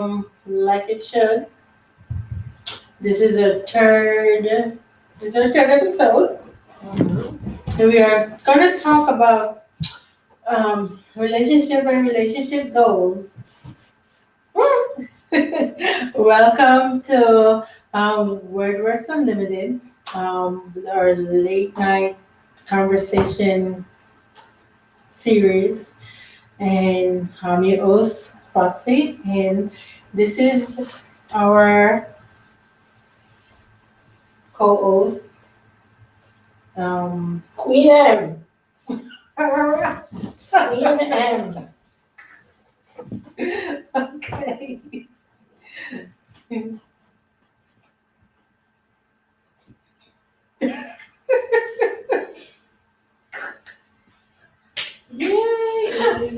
Like it should. This is a third. This is our third episode. And we are going to talk about relationship and relationship goals. Welcome to WordWorks Unlimited, our late night conversation series. And I'm your host, Foxy, and this is our co-host. Queen M. Okay. Queen M. Yay!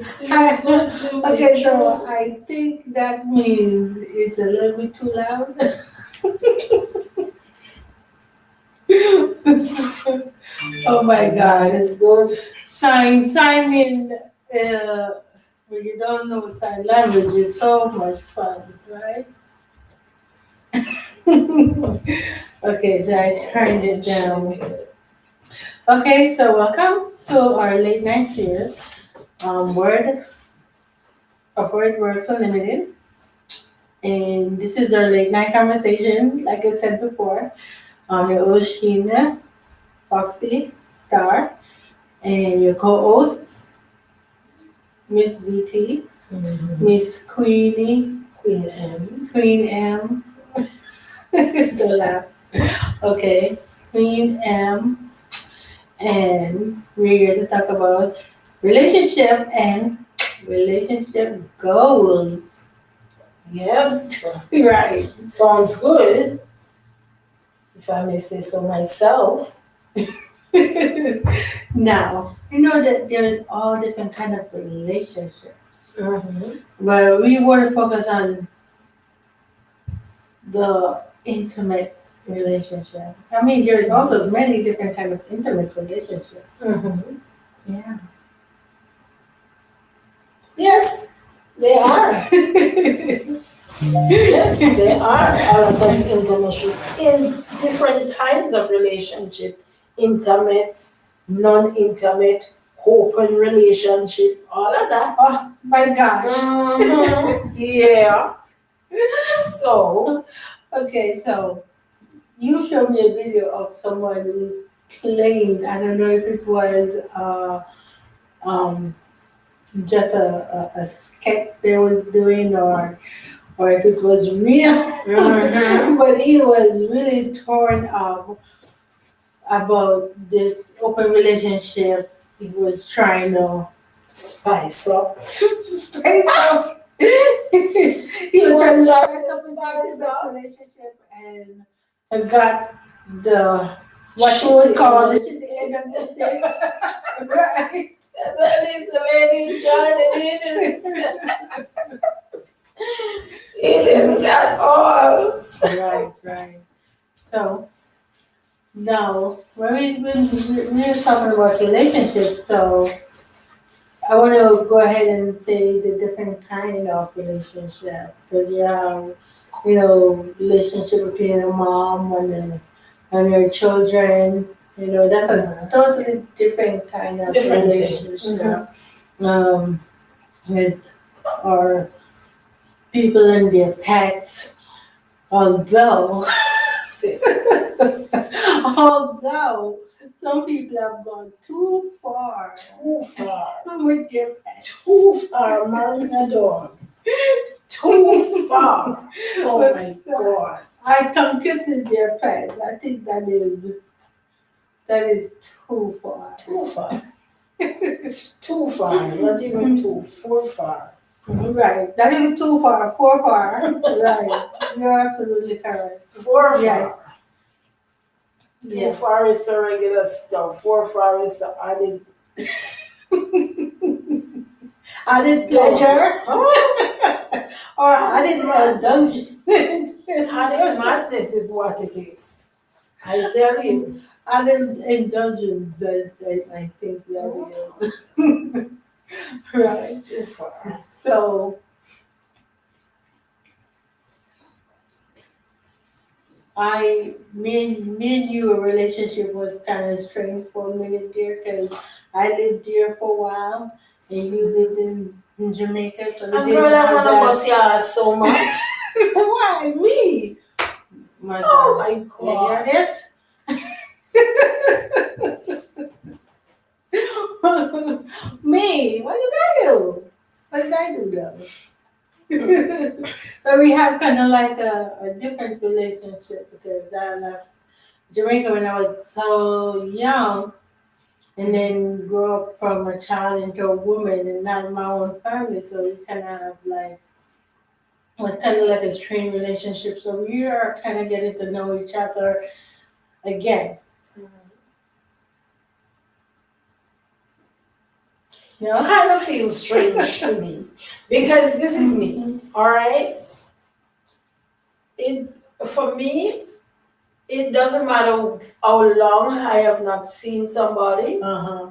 Okay, so I think that means it's a little bit too loud. Oh my God, it's good. Sign in. When you don't know sign language, is so much fun, right? Okay, so I turned it down. Okay, so welcome to our late night series, Word of Word Works Unlimited. And this is our late night conversation, like I said before. Your host, Sheena, Foxy, Star, and your co-host, Miss BT, Miss Queenie, Queen M. Don't laugh. Okay, Queen M. And we're here to talk about relationship and relationship goals. Yes, Right. sounds good. If I may say so myself. Now, you know that there's all different kind of relationships. Mm-hmm. But we want to focus on the intimate relationship. I mean, there's also many different kind of intimate relationships. Mm-hmm. Yeah. Yes, they are. Yes, they are. A lot of intimacy in different kinds of relationship. Intimate, non-intimate, open relationship, all of that. Oh my gosh. Mhm. Yeah. So, Okay, so you showed me a video of someone who claimed, I don't know if it was um, just a sketch they was doing or if it was real, but he was really torn up about this open relationship. He was trying to spice up. spice up. He was trying to spice up his relationship and got the what you would call the end of the stick. Right. That's at least the lady John didn't. He didn't at all. Right. So now when we're talking about relationships, so I want to go ahead and say the different kind of relationship because you have, relationship between a mom and her children. That's a totally different kind of Different thing. relationship. With our people and their pets. Although, although some people have gone too far with their pets. Too far, marrying a dog. Too far. Oh my God. I come kissing their pets. I think that is too far. Too far. It's too far. Not even too far. Right. Not even too far. 4 far. Right. You're absolutely correct. Far. Yes. Too far is the regular stuff. 4 far is the added. Added pleasure. Or added indulgence. Added madness is what it is. I tell you. Added indulgence, I think that is. Right. It's too far. So Me and you, a relationship was kind of strange for a minute there because I lived there for a while and you lived in Jamaica, so we And didn't girl, I have wanna bust that. your ass so much. Why me? My Oh God. my Yeah, god. yes. Me? What did I do? What did I do though? So we have kind of like a different relationship because I left Jamaica when I was so young and then grew up from a child into a woman and now my own family. So we kind of have kind of like a strained relationship. So we are kind of getting to know each other again. No? Kind of feels strange to me because this is me. All right. It for me, it doesn't matter how long I have not seen somebody. Uh-huh.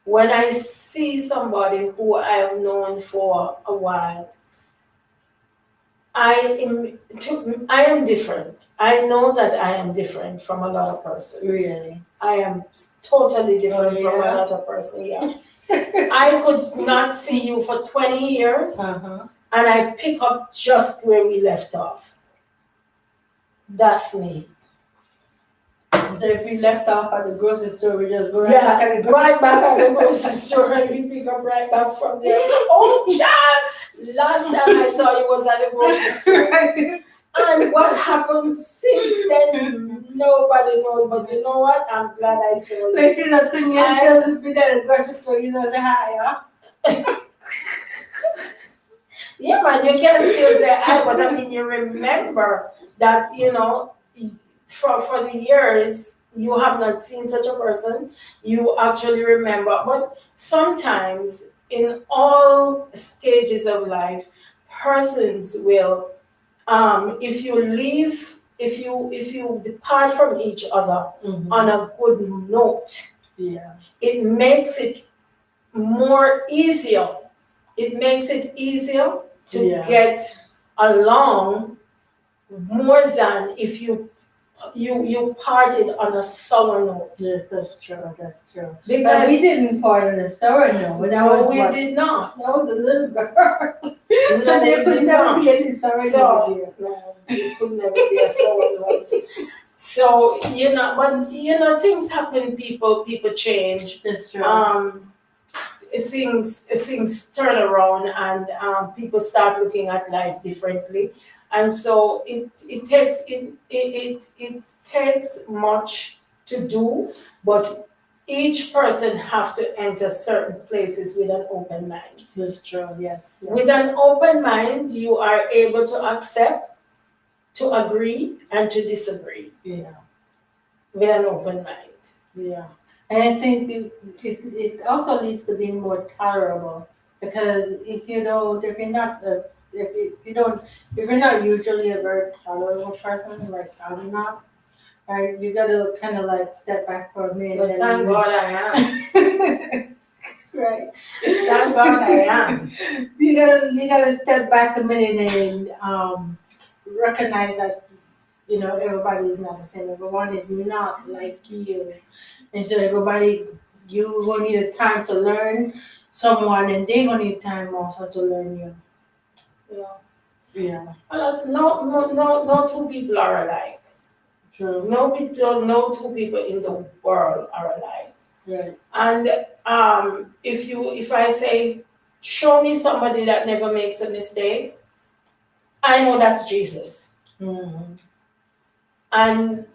When I see somebody who I have known for a while, I am different. I know that I am different from a lot of persons. Really? I am totally different Oh, from a yeah? lot of persons. Yeah. I could not see you for 20 years Uh-huh. and I pick up just where we left off. That's me. So if we left off at the grocery store, we just go right Yeah, back at the right back at the grocery store and we pick up right back from there. So, oh, child, last time I saw you was at the grocery store. Right. And what happened since then, nobody knows. But you know what? I'm glad I saw So you. if you don't see me until we at the grocery store, you don't say hi, huh? Yeah, man, you can still say hi, but I mean, you remember that, for the years you have not seen such a person, you actually remember. But sometimes, in all stages of life, persons will, if you depart from each other on a good note, Yeah. it makes it more easier. It makes it easier to Yeah. get along more than if you parted on a sour note. Yes, that's true. That's true. But Because we didn't part in the store, no. That no, was we what? did not. That was a little girl. No, So there we could did never not. be any sorry So there. no, it could never be a sour note. So but things happen. People change. That's true. Things turn around and people start looking at life differently, and so it takes much to do, but each person have to enter certain places with an open mind. That's true. Yes. Yes. With an open mind, you are able to accept, to agree, and to disagree. Yeah. With an open mind. Yeah. And I think it also leads to being more tolerable because if you don't, if you're not, if you're not usually a very tolerable person, like I'm not, right? You gotta kind of like step back for a minute. But thank God I am. Right. Thank God I am. You gotta step back a minute and recognize that everybody is not the same. Everyone is not like you, and so you will need a time to learn someone, and they will need time also to learn you. Yeah. Yeah. No two people are alike. True. No two people in the world are alike. Right. And if I say, show me somebody that never makes a mistake, I know that's Jesus. Mm-hmm. And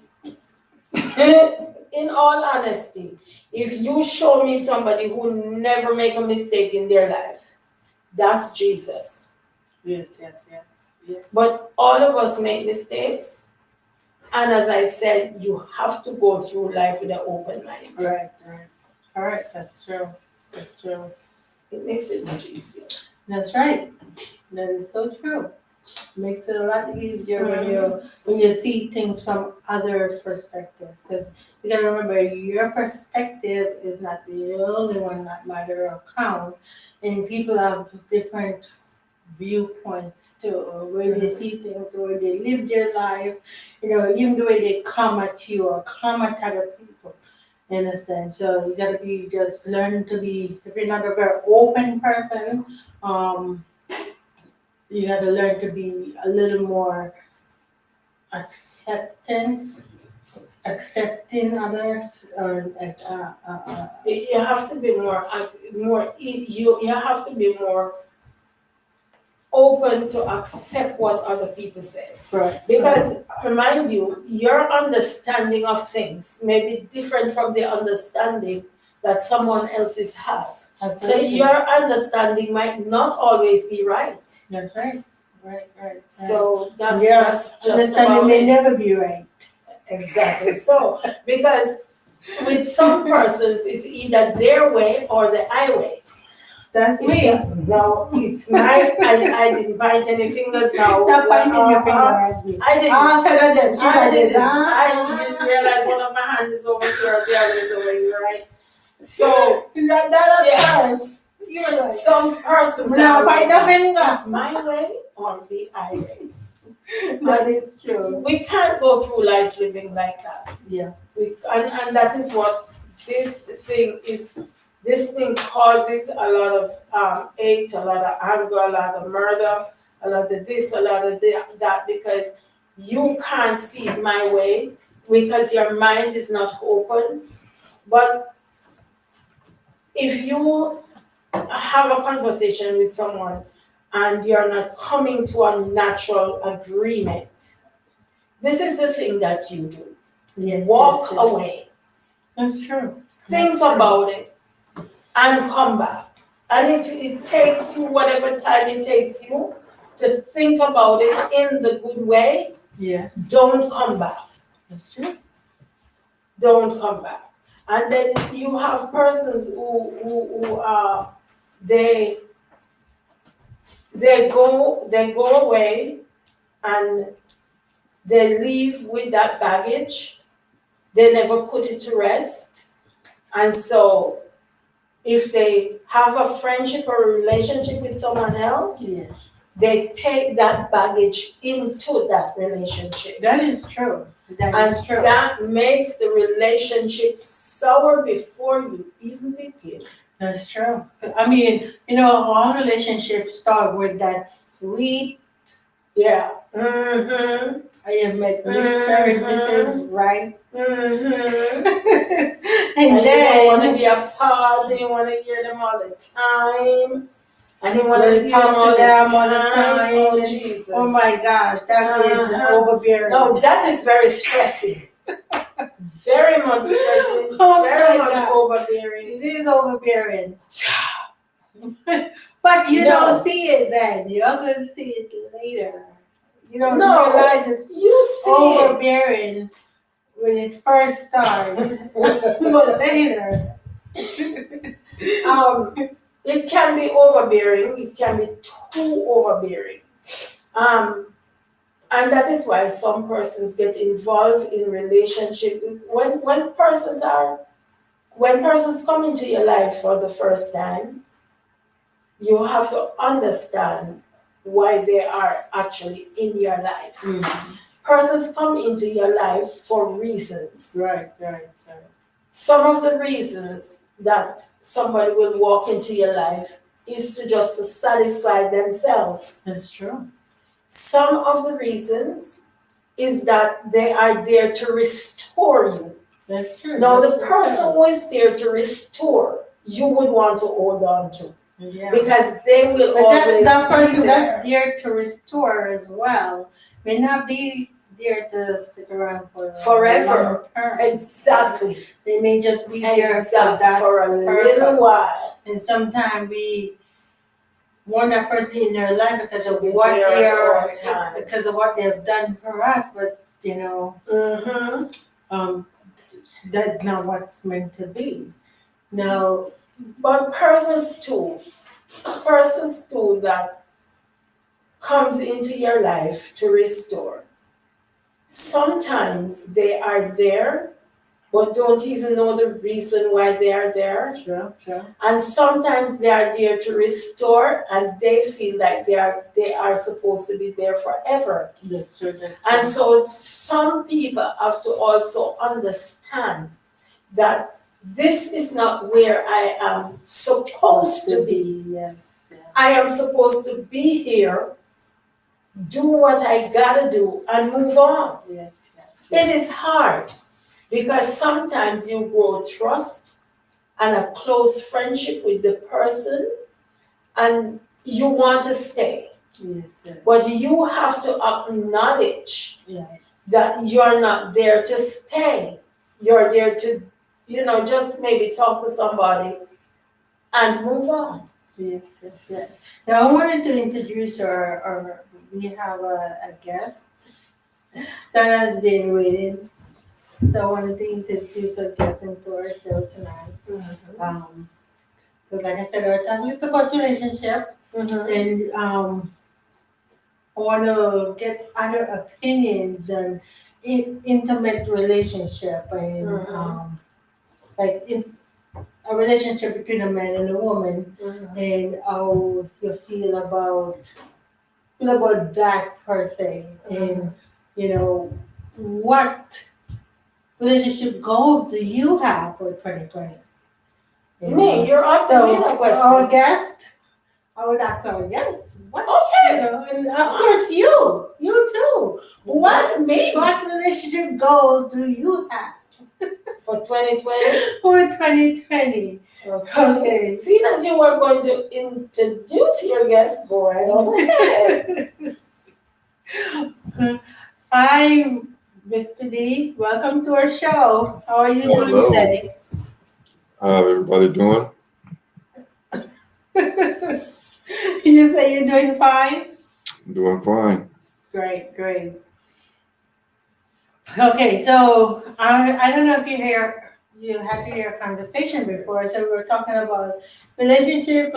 in all honesty, if you show me somebody who never make a mistake in their life, that's Jesus. Yes. Yes. Yes. Yes. But all of us make mistakes. And as I said, you have to go through life with an open mind. Right. Right. All right. That's true. That's true. It makes it much easier. That's right. That is so true. Makes it a lot easier when you see things from other perspective. Because you gotta remember, your perspective is not the only one that matter or count, and people have different viewpoints too, where they see things, where they live their life, even the way they come at you or come at other people. You understand? So you gotta be just learn to be, if you're not a very open person, um, you gotta learn to be a little more acceptance, accepting others, or You have to be you have to be more open to accept what other people says. right. Because remind you, your understanding of things may be different from the understanding that someone else's has. So Absolutely. your understanding might not always be right. That's right. Right. So that's Yeah, that's just understanding about may it. never be right. Exactly. So because with some persons it's either their way or the highway. That's me. No, it's my. I didn't bite any fingers now. Stop pointing your finger at me. I didn't. Tell them. She's I like this. didn't. I didn't realize one of my hands is over here, the other is over here, right? So That yeah. at first. You were like, some persons no, are bite like, the finger. it's my way or the highway. That is true. We can't go through life living like that. Yeah. And that is what this thing is. This thing causes a lot of hate, a lot of anger, a lot of murder, a lot of this, a lot of that, because you can't see it my way because your mind is not open. But if you have a conversation with someone and you're not coming to a natural agreement, this is the thing that you do. Yes. Walk yes. away. That's true. Think That's true. about it and come back. And if it takes you whatever time it takes you to think about it in the good way, Yes. don't come back. That's true. Don't come back. And then you have persons who they go away and they leave with that baggage. They never put it to rest. And so if they have a friendship or a relationship with someone else, Yes. they take that baggage into that relationship. That is true. That is true. That makes the relationship sour before you even begin. That's true. I mean, all relationships start with that sweet. Yeah. Mm-hmm. I have met Mr. and Mrs. Right. Mm-hmm. and You then don't want to be apart, and you want to hear them all the time. And you want to see them all the time. Oh, Jesus. Oh my gosh, that is overbearing. No, that is very stressing. Very much stressing. Oh very my much God. overbearing. It is overbearing. But you don't see it then. You're going to see it later. You don't realize it's You see overbearing when it first starts. But later. It can be overbearing. It can be too overbearing. And that is why some persons get involved in relationship. When persons come into your life for the first time, you have to understand why they are actually in your life. Mm-hmm. Persons come into your life for reasons. Right. Some of the reasons that somebody will walk into your life is to satisfy themselves. That's true. Some of the reasons is that they are there to restore you. That's true. Now, That's the person who is there to restore, you would want to hold on to. Yeah. Because they will but always that person be that's there to restore as well may not be there to stick around for forever. A long term. Exactly. They may just be there for a little while. And sometimes we want that person in their life because of what there they at are, all times. because of what they've done for us. But that's not what's meant to be. No. But persons too that comes into your life to restore. Sometimes they are there but don't even know the reason why they are there. Sure, sure. And sometimes they are there to restore, and they feel like they are supposed to be there forever. That's true, that's And true. so some people have to also understand that this is not where I am supposed to be. Yes, yes, I am supposed to be here, do what I gotta do, and move on. yes, yes, It yes. is hard because sometimes you grow trust and a close friendship with the person, and you want to stay. Yes, yes. But you have to acknowledge Yeah, that you're not there to stay. You're there to, just maybe talk to somebody and move on. yes, yes, yes. Now I wanted to introduce we have a guest that has been waiting. So I wanted to introduce our guest into our show tonight. So like I said, our topic is about relationship, and I want to get other opinions on intimate relationship and like a relationship between a man and a woman, and how you feel about that per se, and what relationship goals do you have for 2020? Me, you're asking me that question. Our guest, I would ask our guest, what? Okay. And of course you too. What relationship goals do you have For 2020? for 2020? Okay. Seeing as you were going to introduce your guest, go right on ahead. Hi, Mr. D. Welcome to our show. How are you doing Hello. today? How everybody doing? You say you're doing fine? Doing fine. Great, great. Okay, so I don't know if you had to hear a conversation before. So we were talking about relationship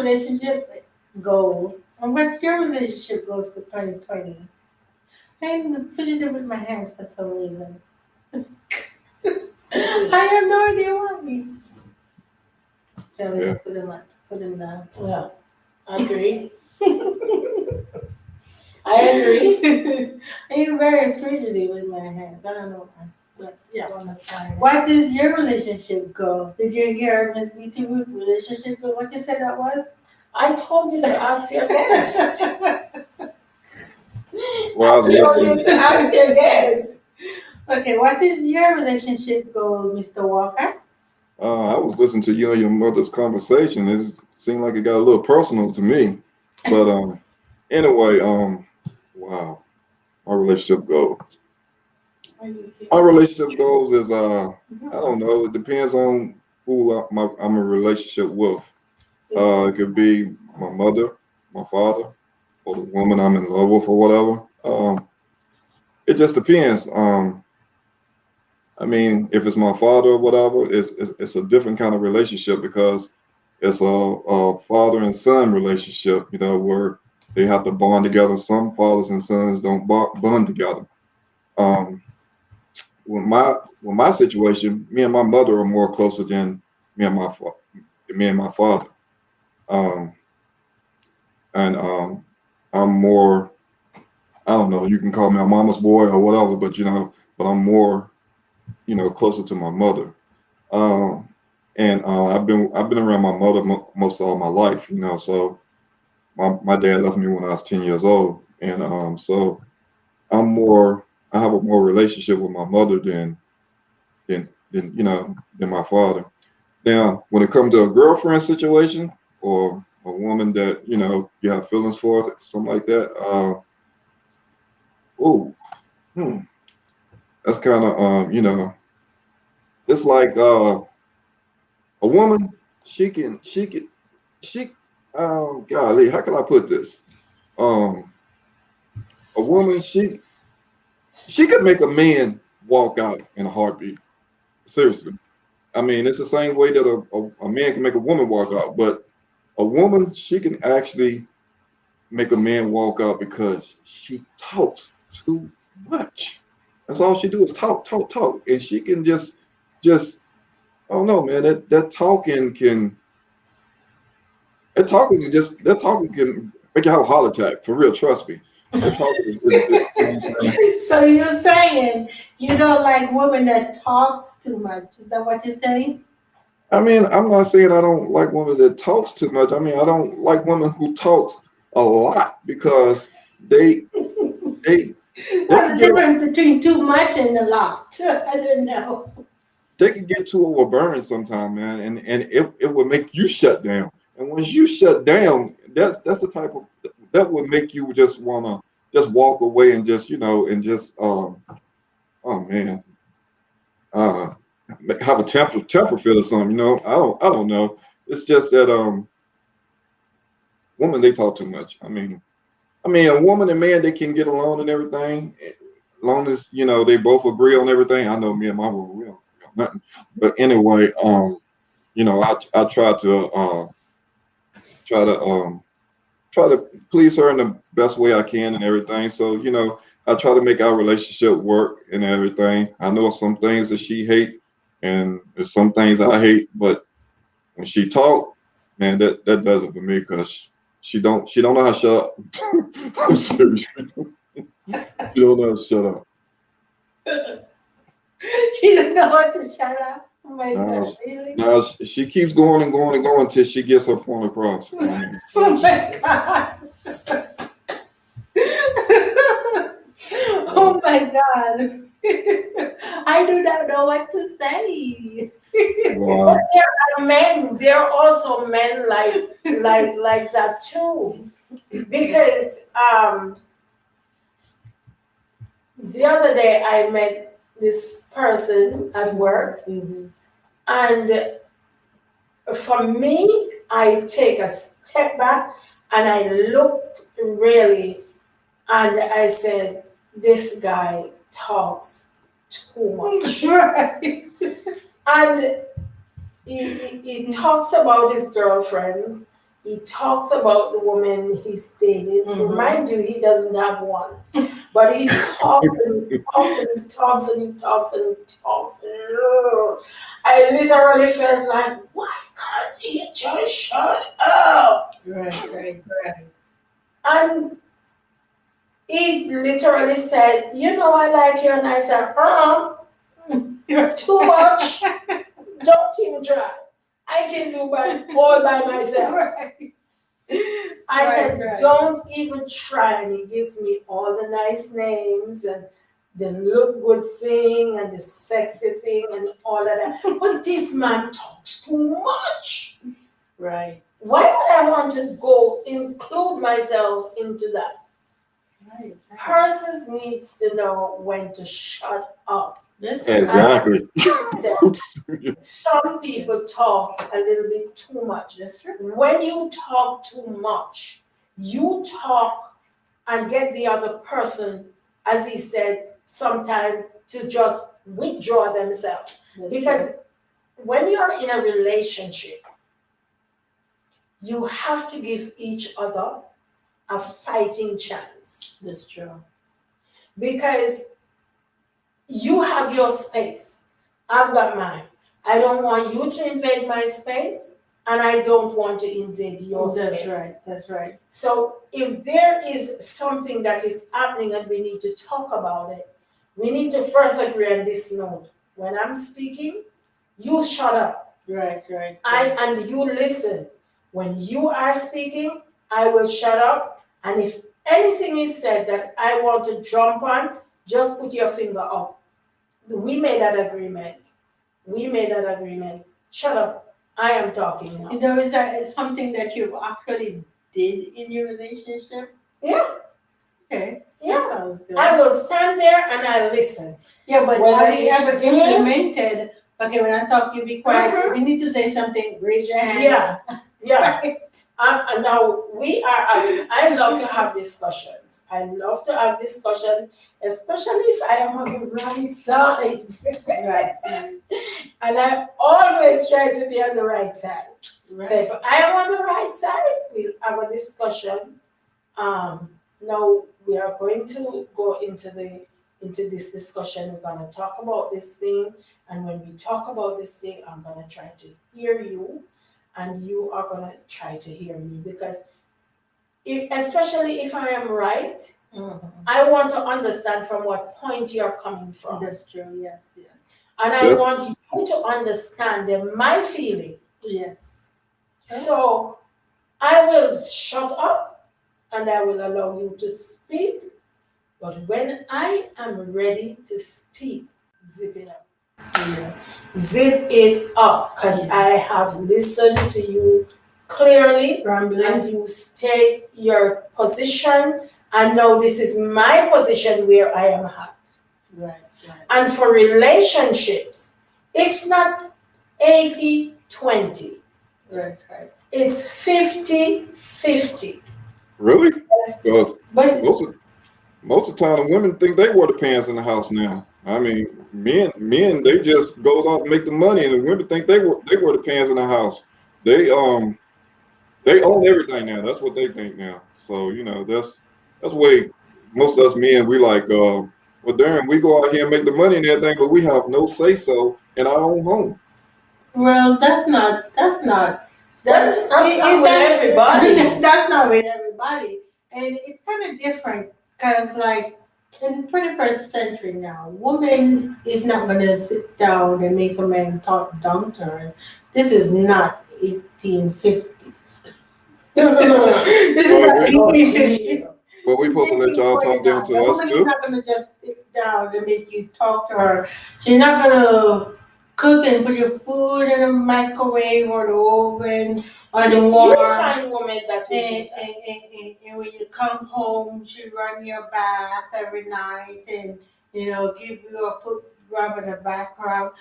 goals. And what's your relationship goals for 2020? I'm fidgeting with my hands for some reason. I have no idea why. Shall we Yeah. just put them down? Yeah, I agree. I agree. I'm very fidgety with my hands. I don't know why. But yeah. What? What is your relationship goals? Did you hear Miss BT Root relationship goal? What you said that was? I told you to ask your guest. Well, I told you to ask your guest. Okay, what is your relationship goal, Mr. Walker? I was listening to you and your mother's conversation. It seemed like it got a little personal to me. But anyway, wow, my relationship goals. My relationship goals is I don't know. It depends on who I'm in a relationship with. It could be my mother, my father, or the woman I'm in love with, or whatever. It just depends. I mean, if it's my father or whatever, it's a different kind of relationship because it's a father and son relationship, where they have to bond together. Some fathers and sons don't bond together. Um, with my situation, me and my mother are more closer than me and my father. Um, and I'm more, I don't know, you can call me a mama's boy or whatever, but I'm more, closer to my mother. Um, and I've been around my mother most of all my life, so my dad left me when I was 10 years old. And so I have a more relationship with my mother than my father. Now, when it comes to a girlfriend situation or a woman that, you have feelings for, something like that, oh, that's kind of, it's like a woman, she, golly, how can I put this? A woman, she could make a man walk out in a heartbeat. Seriously. I mean, it's the same way that a man can make a woman walk out, but a woman, she can actually make a man walk out because she talks too much. That's all she do is talk, talk, talk. And she can just just I don't know, man. That talking can make you have a heart attack for real. Trust me. That talking is you know what I'm saying? So you're saying you don't like women that talks too much? Is that what you're saying? I mean, I'm not saying I don't like women that talks too much. I mean, I don't like women who talks a lot because they they they What's can the get difference between too much and a lot? I don't know. they can get too overbearing sometimes, man, and it will make you shut down. And once you shut down, that's the type of that would make you just wanna just walk away and just and just oh man uh have a temper fit or something. I don't know. It's just that women they talk too much. I mean, a woman and man they can get along and everything, as long as they both agree on everything. I know me and my woman we don't agree on nothing, but anyway, I try to try to please her in the best way I can and everything. So I try to make our relationship work and everything. I know some things that she hate, and there's some things I hate, but when she talk, man, that does it for me because she don't know how to shut up. I'm serious. She don't know how to shut up. She don't know what to shut up. Oh my Now, God, really? now she keeps going and going and going until she gets her point across. Oh my Jesus. God. Oh my God. I do not know what to say. But Wow. there are men, there are also men like that too. Because the other day I met this person at work, Mhm. and for me, I take a step back and I looked really, and I said, this guy talks too much. Right. And he talks about his girlfriends. He talks about the woman he's dated. Mhm. Mind you, he doesn't have one. But he talks and he talks and he talks and he talks and he talks. I literally felt like, why can't he just shut up? Right, right, right. And he literally said, I like you. And I said, you're too much. Don't even try. I can do all by myself. Right. I Right, said, right. don't even try. And he gives me all the nice names and the look good thing and the sexy thing and all of that. But this man talks too much. Right. Why would I want to go include myself into that? Right. Persons needs to know when to shut up. That's Exactly. Some people talk a little bit too much. That's true. When you talk too much, you talk and get the other person, as he said, sometime to just withdraw themselves. That's Because when you're in a relationship, you have to give each other a fighting chance. true. That's true. Because you have your space. I've got mine. I don't want you to invade my space, and I don't want to invade your That's space. right. That's right. So if there is something that is happening and we need to talk about it, we need to first agree on this note. When I'm speaking, you shut up. Right, right. And you listen. When you are speaking, I will shut up. And if anything is said that I want to jump on, just put your finger up. We made that agreement. We made that agreement. Shut up. I am talking now. Is that something that you actually did in your relationship? Yeah, Okay. yeah. That sounds good. I will stand there and I listen. Yeah, but Whether have you it's ever good- implemented? Okay, when I talk, you be quiet. Mhm. If you need to say something, raise your hands. Yeah, yeah. Right. And now we are having, I love to have discussions. I love to have discussions, especially if I am on the right side. Right. And I always try to be on the right side. So Right. if I am on the right side, we'll have a discussion. Now we are going to go into the into this discussion. We're gonna talk about this thing, and when we talk about this thing, I'm gonna try to hear you, and you are gonna try to hear me, because especially if I am right, I want to understand from what point you're coming from. That's true. Yes, yes, And I That's want you to understand my feeling. yes. So I will shut up and I will allow you to speak. But when I am ready to speak, zip it up. Yes. Zip it up, because Yes. I have listened to you clearly, Rambling. and you state your position, and now this is my position where I am at. Right, right. And for relationships, it's not 80-20, Right, right. it's 50-50. really because But most of the time the women think they wear the pants in the house now. I mean, men they just goes out and make the money, and the women think they wear the pants in the house. They own everything now. That's what they think now. So that's the way most of us men we like. Well, darn, we go out here and make the money and everything, but we have no say so in our own home. well, that's not that's not With everybody. that's not with everybody, and it's kind of different because like in the 21st century now, woman is not gonna sit down and make a man talk down to her. This is not 1850s. This is not Well, 1850s. But we supposed to let y'all talk down to The us woman is too. not gonna just sit down and make you talk to her. She's not gonna cook and put your food in the microwave or the oven or the You warm. find women that will do And, that. and when you come home, she run your bath every night and give you a foot rub and a back rub.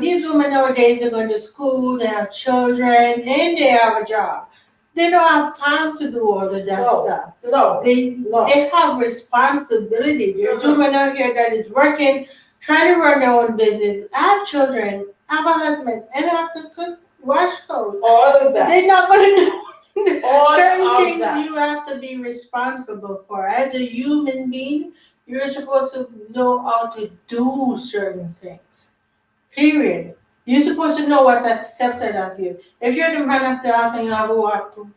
These women nowadays are going to school, they have children, and they have a job. They don't have time to do all of that No. stuff. No. They have responsibility. There's women out here that is working, trying to run their own business, have children, have a husband, and have to cook, wash clothes. All of that. They're not going to do All certain of things. that. You have to be responsible for. As a human being, you're supposed to know how to do certain things. Period. You're supposed to know what's accepted of you. If you're the man of the house and you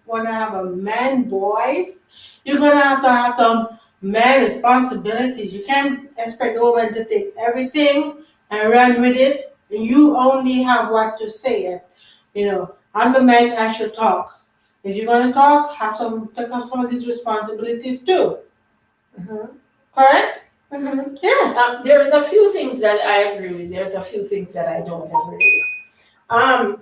want to have a man voice, you're going to have some man responsibilities. You can't expect a woman to take everything and run with it. And you only have what to say. I'm the man, I should talk. If you're going to talk, take up some of these responsibilities too. Mhm. Correct? Mhm. Yeah. There's a few things that I agree with. There's a few things that I don't agree with.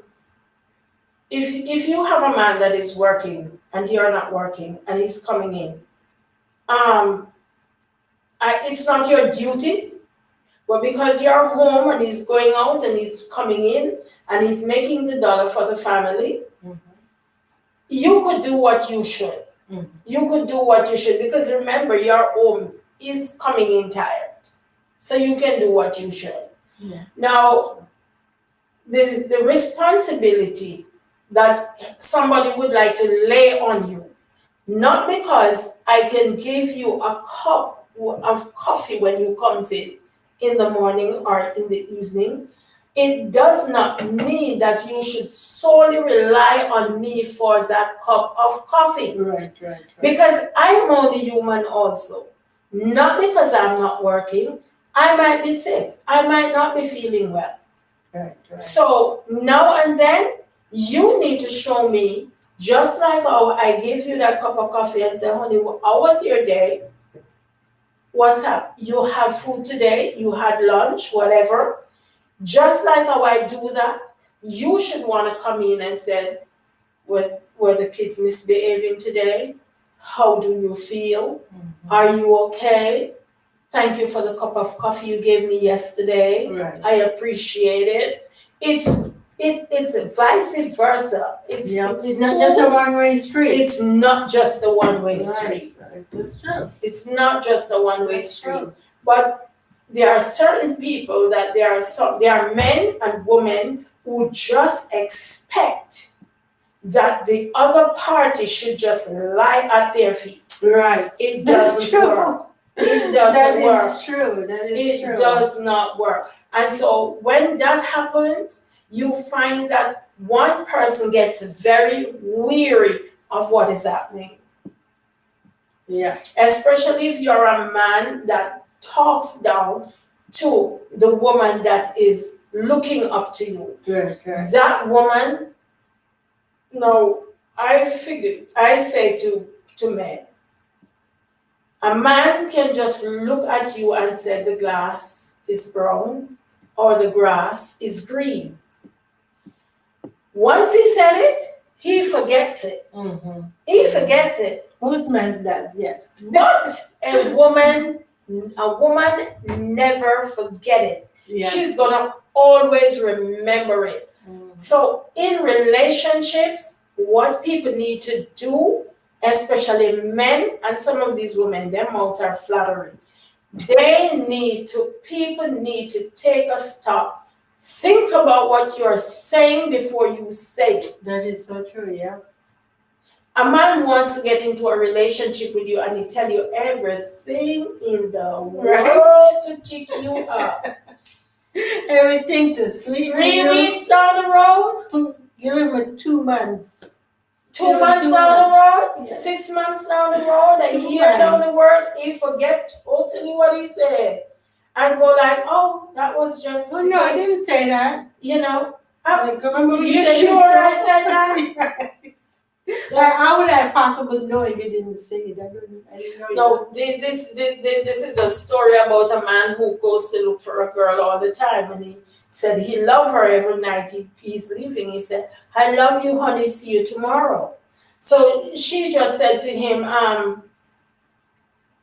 If you have a man that is working and you're not working and he's coming in, it's not your duty, but because you're home and he's going out and he's coming in and he's making the dollar for the family, you could do what you should. You could do what you should, because remember, your home is coming in tired. So you can do what you should. Yeah. Now, the responsibility that somebody would like to lay on you, not because I can give you a cup of coffee when you comes in the morning or in the evening, it does not mean that you should solely rely on me for that cup of coffee. Right. Because I am only human also. Not because I'm not working. I might be sick. I might not be feeling well. Right. So now and then, you need to show me, just like how I gave you that cup of coffee and say, honey, how was your day? What's up? You have food today? You had lunch? Whatever. Just like how I do that, you should want to come in and say, were the kids misbehaving today? How do you feel? Are you okay? Thank you for the cup of coffee you gave me yesterday. Right. I appreciate it. It's vice versa. It's not just a one-way street. It's not just a one-way street. Right. That's true. It's not just a one-way That's street. true. But there are certain people that there are men and women who just expect that the other party should just lie at their feet. Right. It That's doesn't true. work. It That doesn't is work. true. That is It true. does not work. And so when that happens, you find that one person gets very weary of what is happening. Yeah. Especially if you're a man that talks down to the woman that is looking up to you. Good. Good. That woman, no, I say to men, a man can just look at you and say the glass is brown or the grass is green. Once he said it, he forgets it. Mm-hmm. He forgets it. Most men does, yes. But a woman never forget it. Yes. She's gonna always remember it. Mm. So in relationships, what people need to do, especially men, and some of these women, their mouths are flattering. People need to take a stop. Think about what you're saying before you say it. That is so true, yeah. A man wants to get into a relationship with you and he tell you everything in the world to kick you up. Everything to sleep. 3 weeks down the road, Give him a 2 months. 2 months down the road, Yeah. 6 months down the road, a 2 year down months. the road, he forget totally what he said. And go like, oh, that was just Oh no, I because, didn't say that. you know, Like, remember you said sure this I too? said that? Like, how would I possibly know if you didn't say it? I didn't know. No, this is a story about a man who goes to look for a girl all the time, and he said he loved her every night he's leaving. He said, "I love you, honey. See you tomorrow." So she just said to him,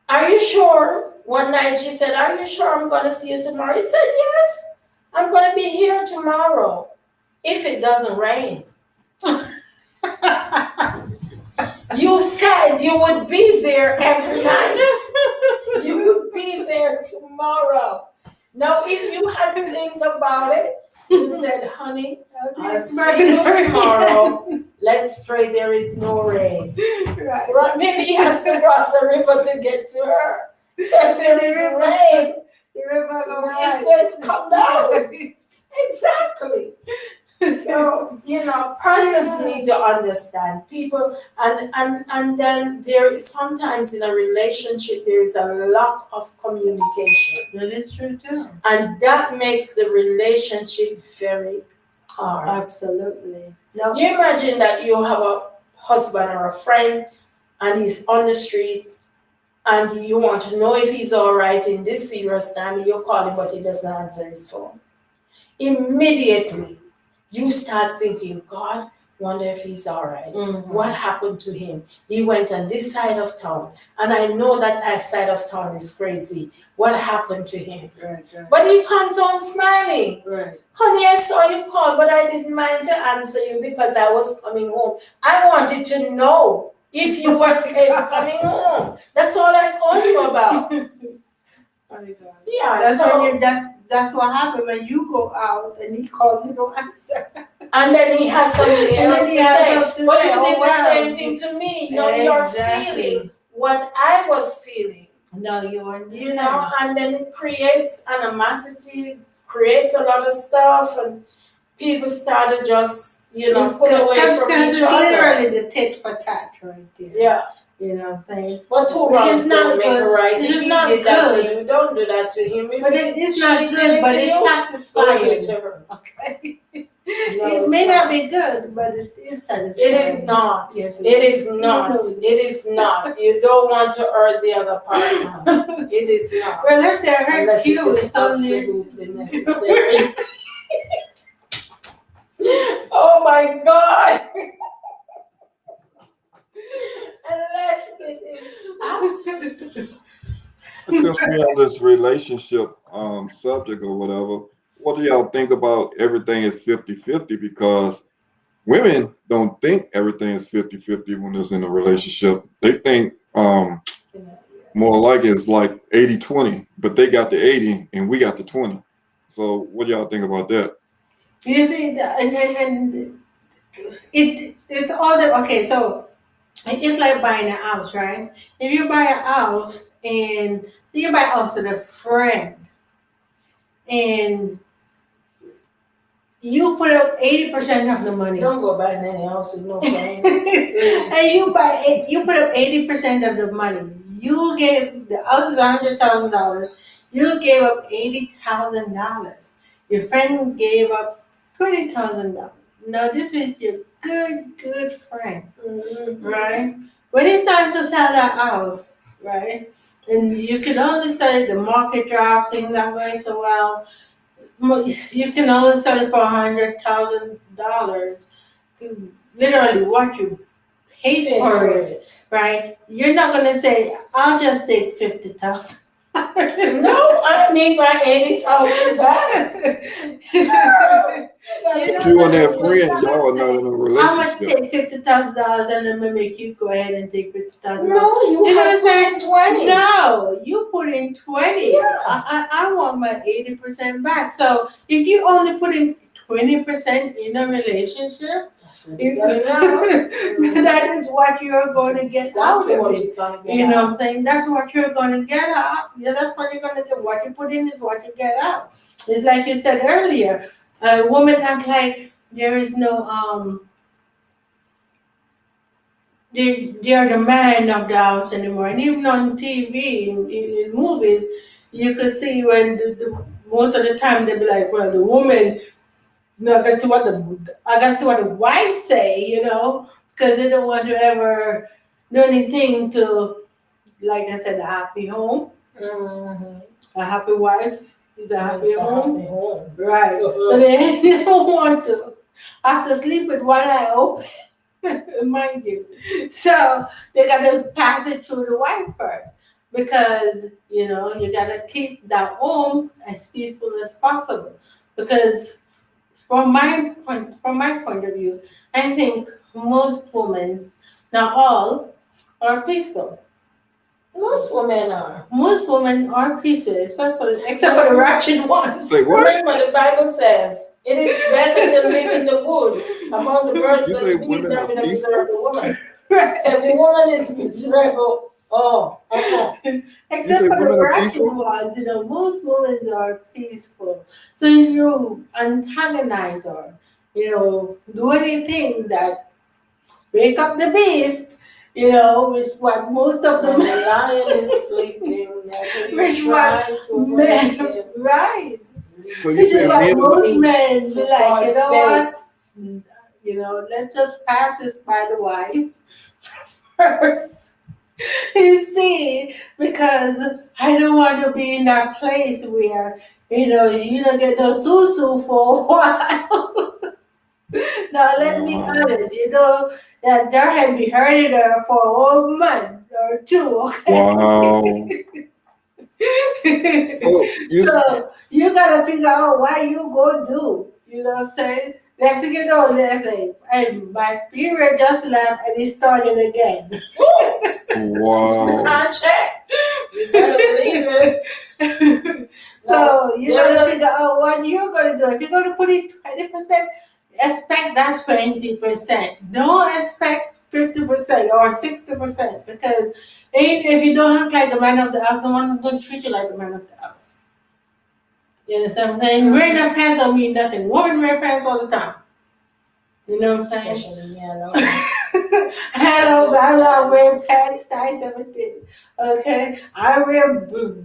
"Are you sure?" One night she said, "Are you sure I'm gonna see you tomorrow?" He said, "Yes, I'm gonna be here tomorrow, if it doesn't rain." You said you would be there every night. You would be there tomorrow. Now, if you had to think about it, you said, "Honey, I'll see you tomorrow. Let's pray there is no rain." Right. Right? Maybe he has to cross a river to get to her. So if there is rain, it's going to come down. Exactly. So, persons need to understand people, and then there is sometimes in a relationship there is a lack of communication, That is true too. and that makes the relationship very hard. Absolutely. No. You imagine that you have a husband or a friend and he's on the street and you want to know if he's all right in this serious time, you call him but he doesn't answer his phone. Immediately you start thinking, God, wonder if he's all right. Mhm. What happened to him? He went on this side of town, and I know that side of town is crazy. What happened to him? Right. But he comes home smiling. Right. Honey, I saw you call, but I didn't mind to answer you because I was coming home. I wanted to know if you were safe coming home. That's all I called you about. Funny God. Yeah, That's so, when that's what happened when you go out and he called, you don't answer. and then he has something And else then to he has say. something to But say, you oh, did the wow. same thing to me. No, you're Exactly. feeling what I was feeling. No, you understand. And then it creates animosity, creates a lot of stuff, and people started just, pull away from Because each it's other. literally the tit for tat right there. Yeah. You know what I'm saying? But two Which wrongs is not don't make a good. right. It If is he not did that good. to you, don't do that to him. If But he it's not did good, it but to it's you, don't do satisfying. it to her. Okay. No, It it's may not be good, but it is satisfying. It is not. Yes, It is not. know It is not. You don't want to hurt the other partner. It is not. Well, if they hurt Unless you, it is it's only. absolutely necessary. Oh my God! Unless it is absolutely. Since we're on this relationship subject or whatever, what do y'all think about everything is 50-50? Because women don't think everything is 50-50 when it's in a relationship. They think more like it's like 80-20, but they got the 80 and we got the 20. So what do y'all think about that? You see, and it's all the okay. So it's like buying a house, right? If you buy a house and think about also the friend, and you put up 80% of the money. Don't go buying any house with no friends. And you put up 80% of the money. You gave the house is $100,000. You gave up $80,000. Your friend gave up $20,000. Now this is your good friend, Mhm. right? When it's time to sell that house, right? And you can only sell it, the market drops, things not going so well. You can only sell it for $100,000. Literally, what you paid Pay for for it, it. right? You're not gonna say, "I'll just take 50,000." No, I need my 80,000 back. Girl, You But know, you and that you're friend, not y'all gonna are not say, in a "I'm gonna relationship. take $50,000 and I'm gonna make you go ahead and take $50,000." No, you You're have gonna to say, put in 20. No, you put in 20. Yeah. I want my 80% back. So if you only put in 20% in a relationship, That's what you gotta know. that is what you're going to get out Exactly of what it. you're gonna get You know out. what I'm saying? That's what you're going to get out. Yeah, that's what you're going to get. What you put in is what you get out. It's like you said earlier. A woman act like there is no they are the man of the house anymore. And even on TV, in movies, you could see when most of the time they be like, well, the woman, no, I gotta see what the wife say, because they don't want to ever do anything to, like I said, a happy home, Mm-hmm. a happy wife is a happy It's a home. happy home. Right. But they don't want to have to sleep with one eye open, mind you. So they gotta pass it through the wife first. Because you gotta keep that home as peaceful as possible. Because from my point of view, I think most women, not all, are peaceful. Most women are. Most women are peaceful, except for the ratchet ones. Say what? Remember, the Bible says it is better to live in the woods among the birds You and say the bees women than are with a peaceful? miserable woman. So if a woman is miserable, Except say for the women are ratchet peaceful? ones, most women are peaceful. So if you antagonize or, do anything that wake up the beast, which what most of when them, the lion is sleeping, never which you what try to wake men, him. right? So you Which is say what men are not? most men be For like, you God's know sake. what? Let's just pass this by the wife first. You see, because I don't want to be in that place where, you don't get no susu for a while. Now, let's be Wow. honest, that there had been hurting her for a whole month or two, Wow. okay? Oh, So you gotta figure out what you go do. You know what I'm saying? Let's say, and my period just left and it started again. You wow. can't check. You better believe it. So you There's gotta a figure out what you're gonna do. If you're gonna put it 20%, expect that 20%. Don't expect 50% or 60% because if you don't act like the man of the house, no one is gonna treat you like the man of the house. You understand what I'm saying? Wearing that pants don't mean nothing. Women wear pants all the time. You know what I'm saying? especially yellow. I love wearing pants, tights, everything. Okay, I wear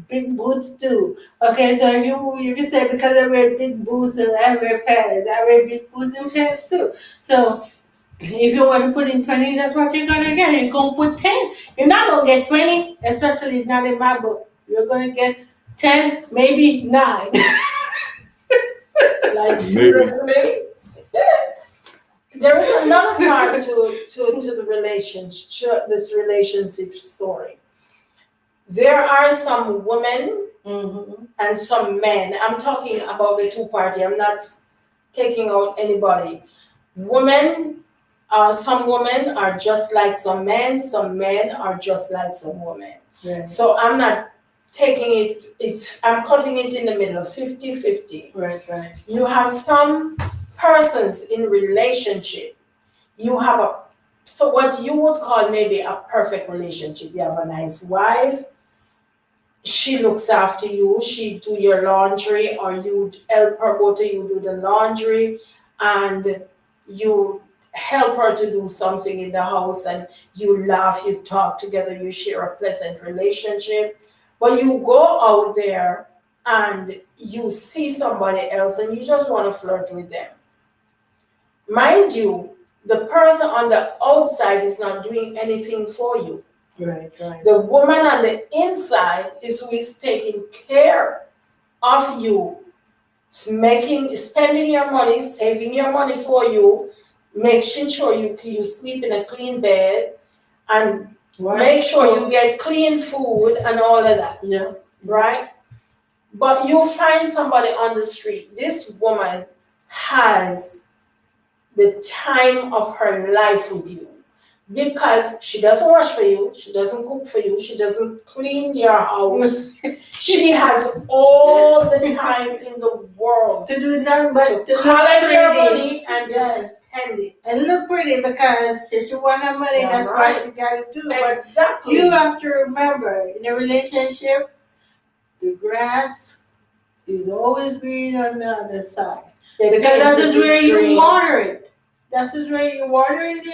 big boots too. Okay, so you can say because I wear big boots and I wear pants, I wear big boots and pants too. So if you want to put in 20, that's what you're gonna get. You're gonna put 10. You're not gonna get 20, especially not in my book. You're gonna get 10, maybe 9. Like Maybe. seriously. There is another part to the relationship, this relationship story. There are some women Mm-hmm. and some men. I'm talking about the two party. I'm not taking out anybody. Women, some women are just like some men. Some men are just like some women. Yes. So I'm not taking it. I'm cutting it in the middle, 50-50. Right. You have some persons in relationship. You have so what you would call maybe a perfect relationship. You have a nice wife, she looks after you, she do your laundry, or you help her go to you do the laundry, and you help her to do something in the house, and you laugh, you talk together, you share a pleasant relationship. But you go out there and you see somebody else and you just want to flirt with them. Mind you, the person on the outside is not doing anything for you. Right, right. The woman on the inside is who is taking care of you, spending your money, saving your money for you, making sure you sleep in a clean bed, and make sure you get clean food and all of that, Yeah. right? But you find somebody on the street. This woman has the time of her life with you because she doesn't wash for you, she doesn't cook for you, she doesn't clean your house. She has all the time in the world To do nothing but to to look collect your pretty. money and Yes. to spend it. And look pretty because she want her money, Yeah, that's right. why she got to do. But Exactly. you have to remember, in a relationship, the grass is always green on the other side. Because that is where you water it. That is where you watering the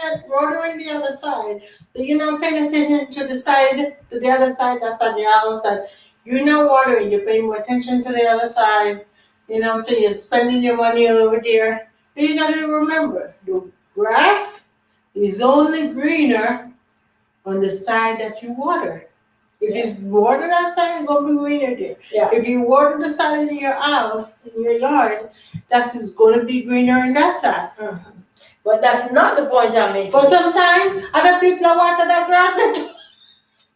other side. So you're not paying attention to the other side that's on the house that you're not watering. You're paying more attention to the other side. So you're spending your money over there. And you gotta remember, the grass is only greener on the side that you water. If you water that side, it's gonna be greener there. Yeah. If you water the side of your house, in your yard, that's gonna be greener on that side. Mhm. But that's not the point I'm making. But sometimes other people water that grass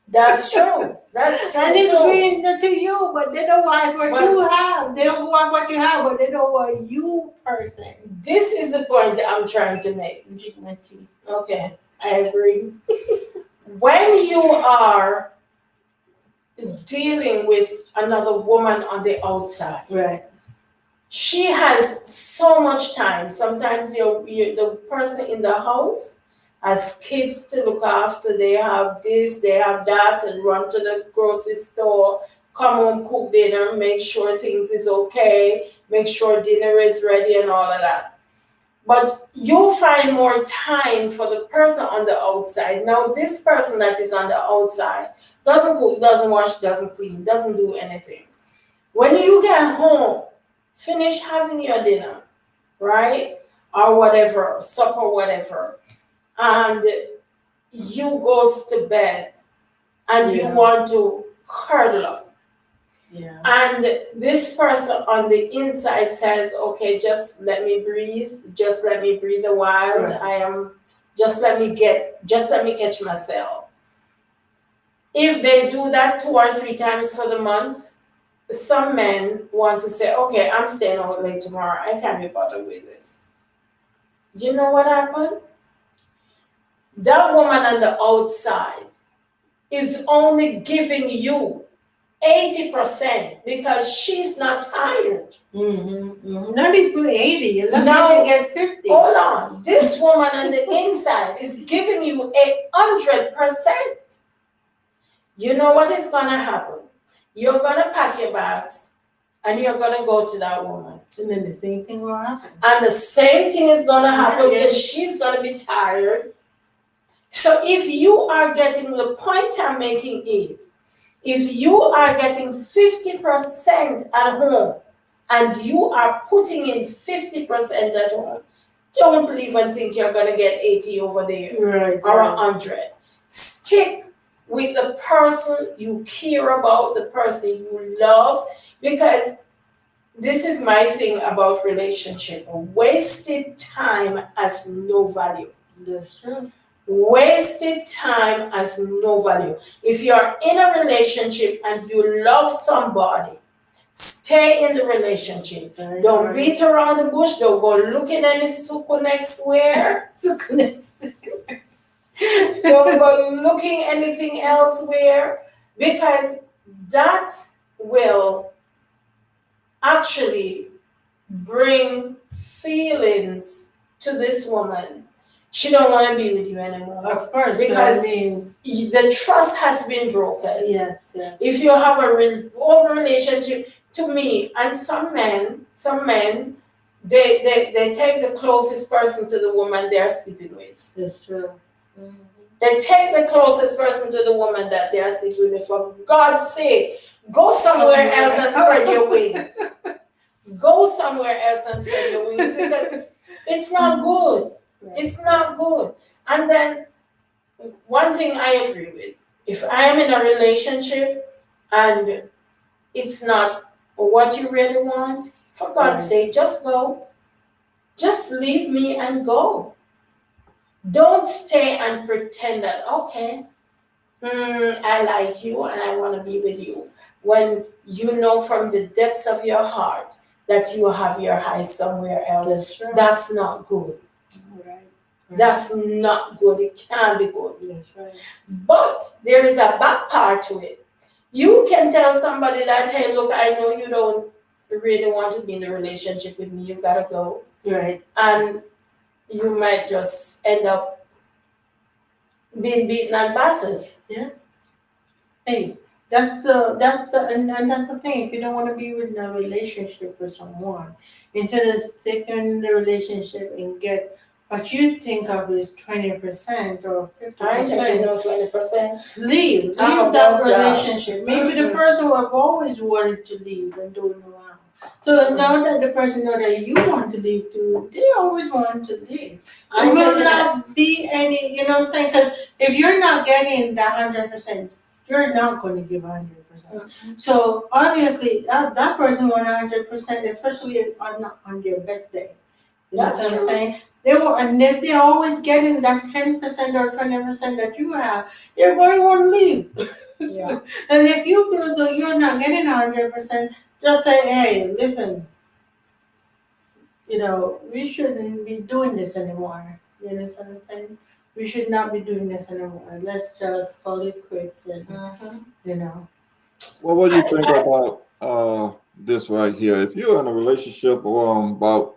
That's true. That's true. and it's too. green to you, but they don't want what But- you have. They don't want what you have, but they don't want you person. This is the point that I'm trying to make. Okay, I agree. When you are dealing with another woman on the outside, Right. she has so much time. Sometimes the person in the house has kids to look after. They have this, they have that, and run to the grocery store, come home, cook dinner, make sure things is okay, make sure dinner is ready and all of that. But you find more time for the person on the outside. Now, this person that is on the outside doesn't cook, doesn't wash, doesn't clean, doesn't do anything. When you get home, finish having your dinner, right? Or whatever, supper, whatever. And you goes to bed and you Yeah. want to curl up. Yeah. And this person on the inside says, okay, just let me breathe. Just let me breathe a while. Right. Just let me catch myself. If they do that 2 or 3 times for the month, some men want to say, okay, I'm staying out late tomorrow. I can't be bothered with this. You know what happened? That woman on the outside is only giving you 80% because she's not tired. Not even 80. You're lucky Now- to get 50. Hold on. This woman on the inside is giving you 100%. You know what is going to happen? You're going to pack your bags and you're going to go to that woman. And then the same thing will happen. And the same thing is going to happen Yeah. because she's going to be tired. So if you are getting, the point I'm making is, if you are getting 50% at home and you are putting in 50% at home, don't leave and think you're going to get 80 over there Right. or 100. Stick with the person you care about, the person you love, because this is my thing about relationship. Wasted time has no value. That's true. Wasted time has no value. If you're in a relationship and you love somebody, stay in the relationship. Right, Don't right. beat around the bush. Don't go looking any suku next where. Don't go looking anything elsewhere, because that will actually bring feelings to this woman. she don't want to be with you anymore. Of course. Because I mean, the trust has been broken. yes, yes. If you have a open relationship, to me, and some men, they take the closest person to the woman they're sleeping with. It's true. They take the closest person to the woman that they are sleeping with. For God's sake, go somewhere else and spread your wings. Go somewhere else and spread your wings, because it's not good. It's not good. And then one thing I agree with: if I am in a relationship and it's not what you really want, for God's sake, just go. Just leave me and go. Don't stay and pretend that, okay, I like you and I want to be with you, when you know from the depths of your heart that you have your eyes somewhere else. That's true. That's not good. Right. That's not good. It can't be good. That's right. But there is a back part to it. You can tell somebody that, hey, look, I know you don't really want to be in a relationship with me. You gotta go. Right. And you might just end up being beaten and battered. Hey, and that's the thing. If you don't want to be in a relationship with someone, instead of sticking in the relationship and get what you think of is 20% or I think 50%, 20%. leave I'm that above that. relationship. Maybe the person who have always wanted to leave and don't know how. So now that the person know that you want to leave too, they always want to leave. I There will think that not be any, you know what I'm saying? Because if you're not getting the 100%, you're not going to give 100%. So obviously, that person want 100%, especially on their best day. You know That's what I'm true. saying? They will, and if they're always getting that 10% or 20% that you have, you're going to want to leave. Yeah. And if you feel as though you're not getting 100%, just say, hey, listen, we shouldn't be doing this anymore. You understand what I'm saying? We should not be doing this anymore. Let's just call it quits and, you know. Well, what do you I, think I, about this right here? If you're in a relationship about,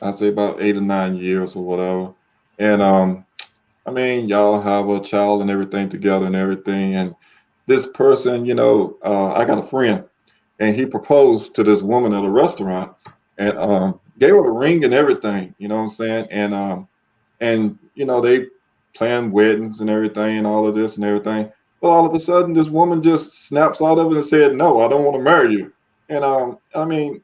I'd say about 8 or 9 years or whatever, and I mean y'all have a child and everything together and everything, and this person, I got a friend, and he proposed to this woman at a restaurant, and gave her the ring and everything. You know what I'm saying? And they planned weddings and everything and all of this and everything. But all of a sudden, this woman just snaps out of it and said, "No, I don't want to marry you." And I mean,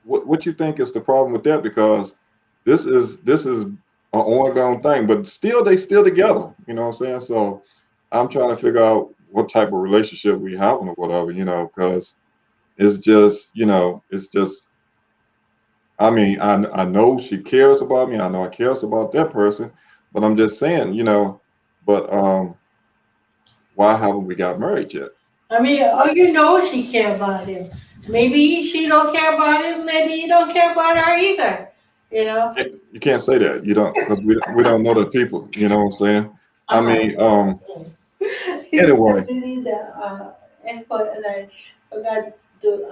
what you think is the problem with that? Because this is an ongoing thing, but still they still together. You know what I'm saying? So I'm trying to figure out what type of relationship we having or whatever. Because it's just. I mean, I know she cares about me. I know I cares about that person, but I'm just saying, but why haven't we got married yet? I mean, she care about him. Maybe she don't care about him. Maybe you don't care about her either. You know. You can't say that. You don't, because we don't know the people. You know what I'm saying? I mean, anyway, You need the headphone, and I forgot to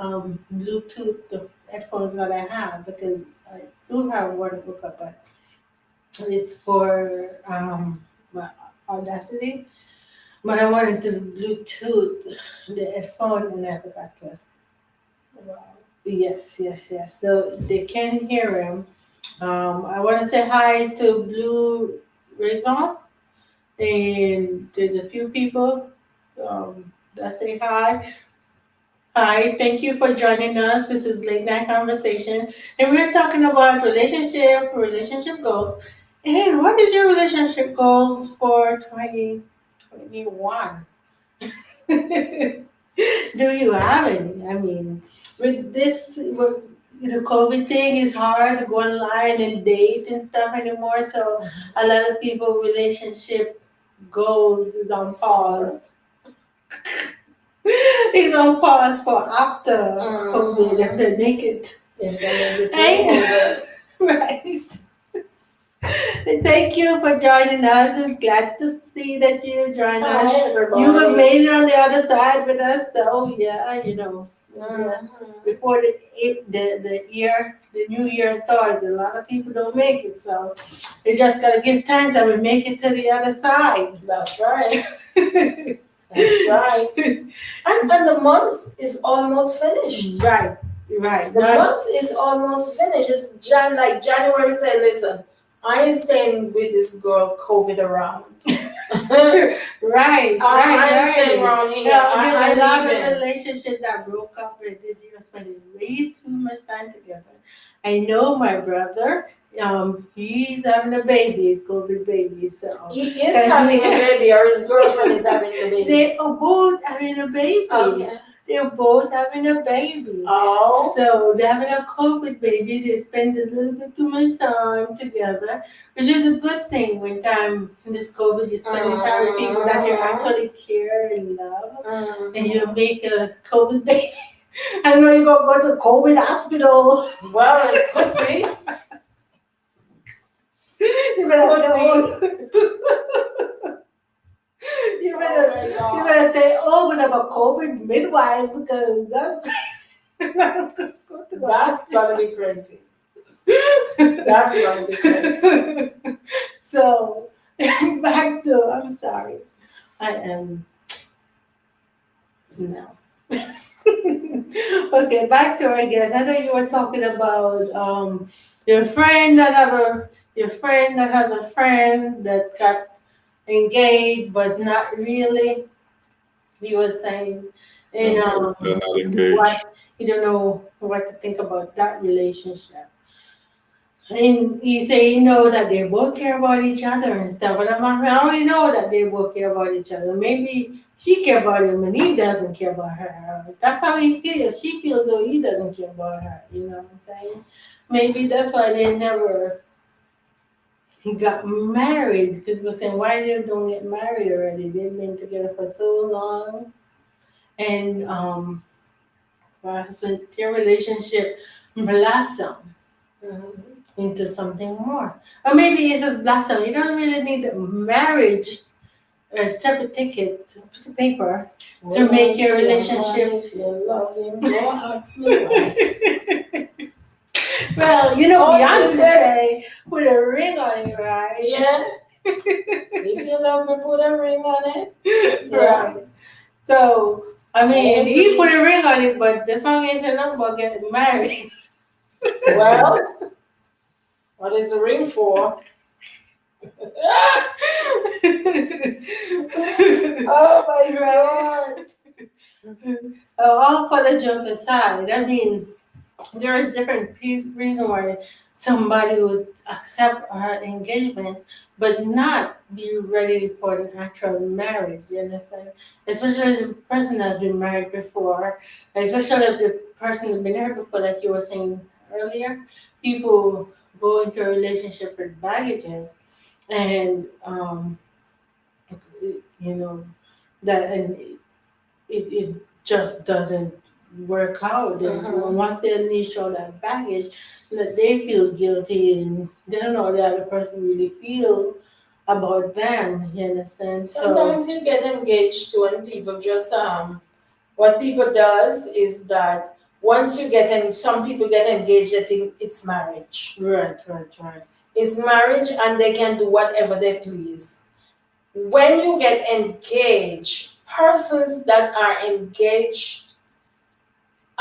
Bluetooth the headphones that I have because I do have one hookup, but it's for my Audacity. But I wanted to Bluetooth the headphone, and I forgot to. Yes, yes, yes. So they can hear him. I want to say hi to Blue Raison, and there's a few people that say hi. Hi, thank you for joining us. This is Late Night Conversation, and we're talking about relationship goals. And what is your relationship goals for 2021? Do you have any? I mean, with the COVID thing, it's hard to go online and date and stuff anymore. So a lot of people relationship goals is on pause. It's on pause for after COVID if they make it. if they make it Right. And thank you for joining us. It's glad to see that you joined us. Hi, everybody. You have made it on the other side with us, so yeah, Before the new year started, a lot of people don't make it. So they just gotta give thanks that we make it to the other side. That's right. That's right. And the month is almost finished. Right, right. The month is almost finished. It's like January said, listen, I ain't staying with this girl COVID around. Right, I ain't staying right. around here. There's a lot leaving. of relationships that broke up because they were spending way too much time together. I know my brother, he's having a baby, COVID baby, so. He is having a baby, or his girlfriend is having a baby. They are both having a baby. Okay. They're both having a baby. Oh. So they're having a COVID baby. They spend a little bit too much time together, which is a good thing when time in this COVID you're spending time with people that you actually care and love, and you make a COVID baby. I know you're gonna go to COVID hospital. Well, it could be. You better say, oh, but I'm a COVID midwife because that's crazy. That's gonna be crazy. That's gonna be crazy. So back to, I'm sorry. I am no. Okay, back to our guest. I know you were talking about your friend that has a friend that got engaged but not really. He was saying, and They're not engaged. what you don't know what to think about that relationship. And he say you know that they both care about each other and stuff. But I already know that they both care about each other. Maybe she care about him and he doesn't care about her. That's how he feels. She feels though he doesn't care about her. You know what I'm saying? Maybe that's why they never got married. Because people saying why they don't get married already. They've been together for so long, and so their relationship blossom into something more. Or maybe it's just blossom. You don't really need a marriage or a separate ticket, piece of paper to make your relationship. If you love him, go ask me why. Well, you know, Oh, Beyonce yes. say put a ring on it, right? Yeah. If you love me, put a ring on it. Right. So, I mean, I he agree. put a ring on it, but the song ain't saying nothing about getting married. Well, what is the ring for? Oh my God. All for the joke aside, I mean, there is different reason why somebody would accept her engagement but not be ready for the actual marriage. You understand? Especially if the person has been married before, especially if the person has been married before, like you were saying earlier. People go into a relationship with baggages, and you know that, and it just doesn't work out. And once they unleash all that baggage, that they feel guilty and they don't know how the other person really feel about them. You understand? Sometimes you get engaged to, and people just what people does is that once you get in, some people get engaged, they think it's marriage. Right. It's marriage, and they can do whatever they please. When you get engaged, persons that are engaged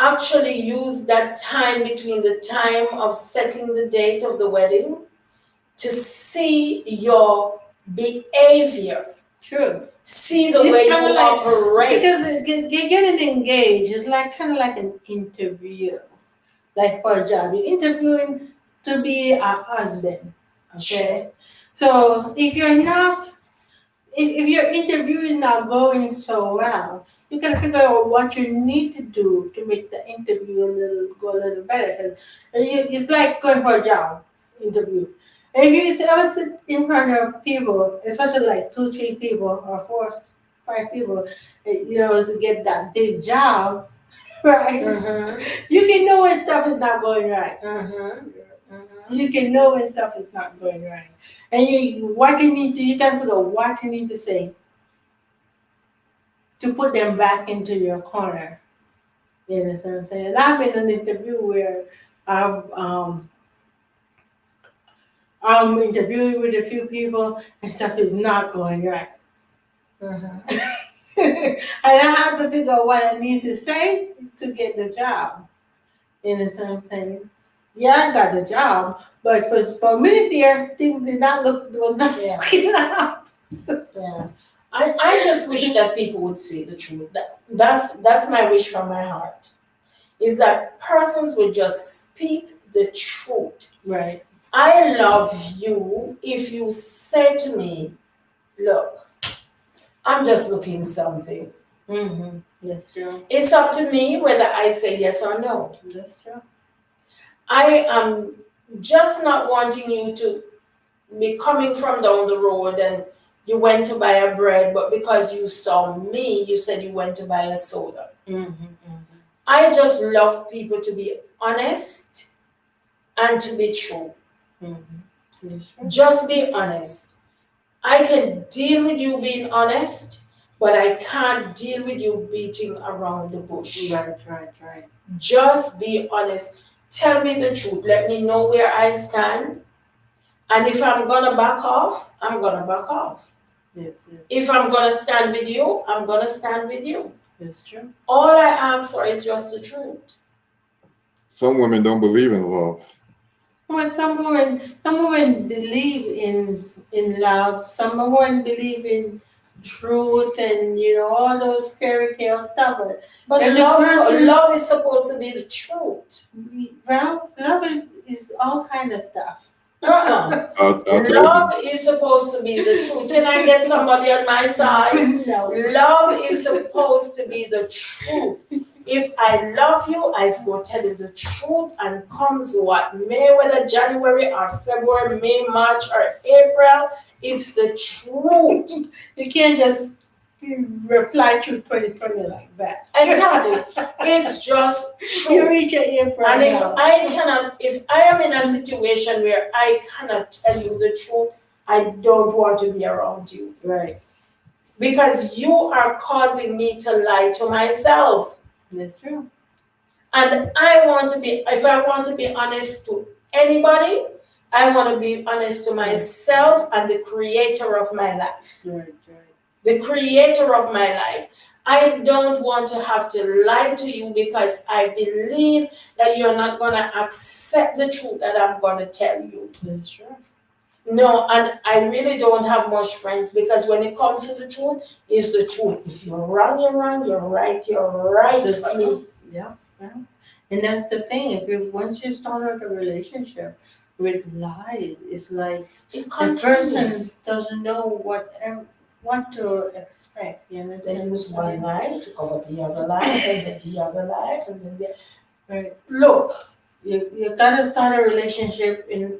actually use that time between the time of setting the date of the wedding to see your behavior, True. see the It's way you kinda like- operate. Because getting engaged is like kind of like an interview, like for a job. You're interviewing to be a husband. Okay. So if you're not, if your interview is not going so well, you can figure out what you need to do to make the interview go a little better. 'Cause it's like going for a job interview. And if you ever sit in front of people, especially like 2, 3 people or 4, 5 people, to get that big job, right? You can know when stuff is not going right. You can know when stuff is not going right. And you can figure out what you need to say to put them back into your corner. You know what I'm saying? And I've been in an interview where I've I'm interviewing with a few people and stuff is not going right. Mhm. And I have to figure out what I need to say to get the job. You know what I'm saying? Yeah, I got the job, but for a minute there, things did not look was not Yeah. looking up. Yeah. I just wish that people would speak the truth. That's my wish from my heart. Is that persons would just speak the truth. Right. I love you if you say to me, look, I'm just looking something. Mm-hmm. That's true. It's up to me whether I say yes or no. That's true. I am just not wanting you to be coming from down the road and you went to buy a bread, but because you saw me, you said you went to buy a soda. Mm-hmm. I just love people to be honest and to be true. Mm-hmm. That's true. Just be honest. I can deal with you being honest, but I can't deal with you beating around the bush. Right. Just be honest. Tell me the truth. Let me know where I stand. And if I'm gonna back off, I'm gonna back off. Yes. If I'm gonna stand with you, I'm gonna stand with you. That's true. All I ask for is just the truth. Some women don't believe in love. Well, some women believe in love. Some women believe in truth and all those fairy tale stuff. But Every person- love is supposed to be the truth. Well, love is all kind of stuff. Uh-uh. I told you. Love is supposed to be the truth. Can I get somebody on my side? No. Love is supposed to be the truth. If I love you, I will tell you the truth, and comes what may, whether January or February, May, March or April, it's the truth. You can't just reply to 2020 like that. Exactly. It's just You true. reach your April And now. if I am in a situation where I cannot tell you the truth, I don't want to be around you. Right. Because you are causing me to lie to myself. That's true. And if I want to be honest to anybody, I want to be honest to myself and the creator of my life. Right. The creator of my life. I don't want to have to lie to you because I believe that you're not going to accept the truth that I'm going to tell you. That's true. No, and I really don't have much friends because when it comes to the truth, it's the truth. If you're wrong, you're wrong. You're right That's for me. true. Yeah. And that's the thing. Once you start a relationship with lies, it's like It the person continues. doesn't know what to expect. You They understand? use one lie to cover the other lie, and then the other lie, and then Right. look. You gotta start a relationship in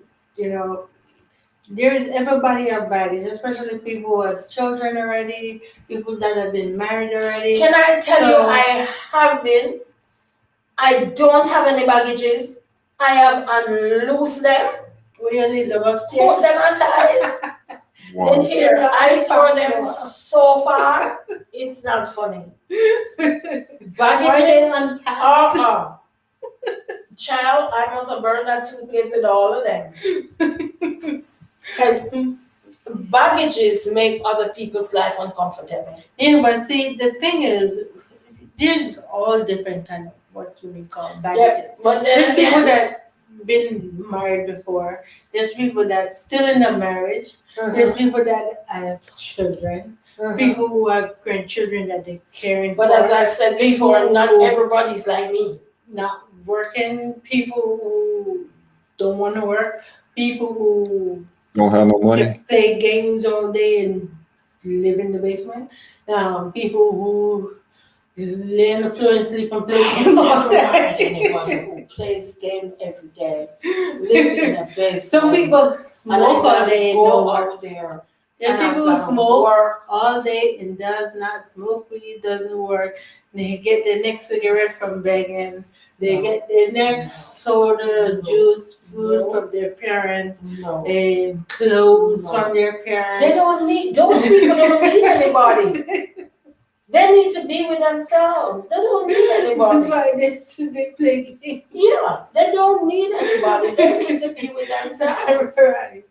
there's everybody have baggage, especially people who has children already, people that have been married already. Can I tell you, So- I have been. I don't have any baggages. I have unloosed them, Will you leave them put upstairs? them aside. Wow. Then here, I throw them so far, it's not funny. Are they Baggages, unpacked? Child, I must have burned that suitcase with all of them. Because baggages make other people's life uncomfortable. Yeah, but see, the thing is, there's all different kind of what you may call baggages. But There's then people again, that been married before. There's people that still in a marriage. There's people that have children. People who have grandchildren that they're caring But for. as I said before, People not who- everybody's like me. Not working. People who don't want to work. People who Don't have no money. just play games all day and live in the basement. People who lay on the floor and sleep and play games all Never mind day. anybody who plays game every day, live in a basement. Some people and I smoke all gotta day and go don't work. out there. There's and I people who gotta smoke work. all day and does not smoke weed, doesn't work. They get their next cigarette from begging. They No. get their next soda, No. juice, food No. from their parents, No. and clothes No. from their They parents. don't need, those people don't need anybody. They need to be with themselves. They don't need That's anybody. why they play games. Yeah, they don't need anybody. They need to be with themselves. Right.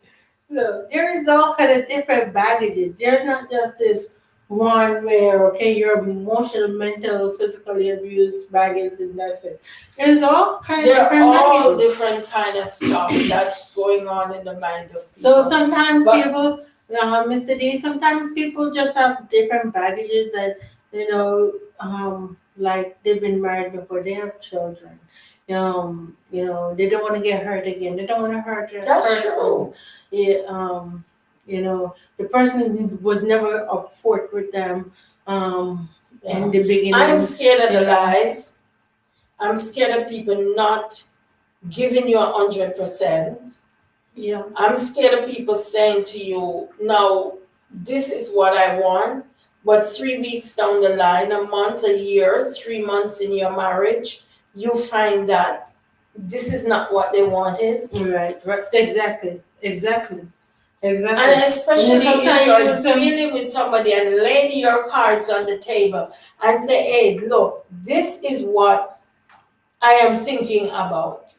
So there is all kind of different baggages. There's not just this one where okay, you're emotional, mental, physically abused baggage, and that's it. There's all kind of They're different all baggages. different kind of stuff that's going on in the mind of people. So sometimes But- people, Mr. D, sometimes people just have different baggages that, like they've been married before, they have children. They don't want to get hurt again. They don't want to hurt the That's person. true. Yeah, the person was never up forth with them Yeah. in the beginning. I'm scared of the Yeah. lies. I'm scared of people not giving you 100%. Yeah. I'm scared of people saying to you, no, this is what I want, but 3 weeks down the line, a month, a year, 3 months in your marriage, you find that this is not what they wanted. Right. Exactly. And especially And sometimes if you're you- dealing with somebody and laying your cards on the table and say, hey, look, this is what I am thinking about.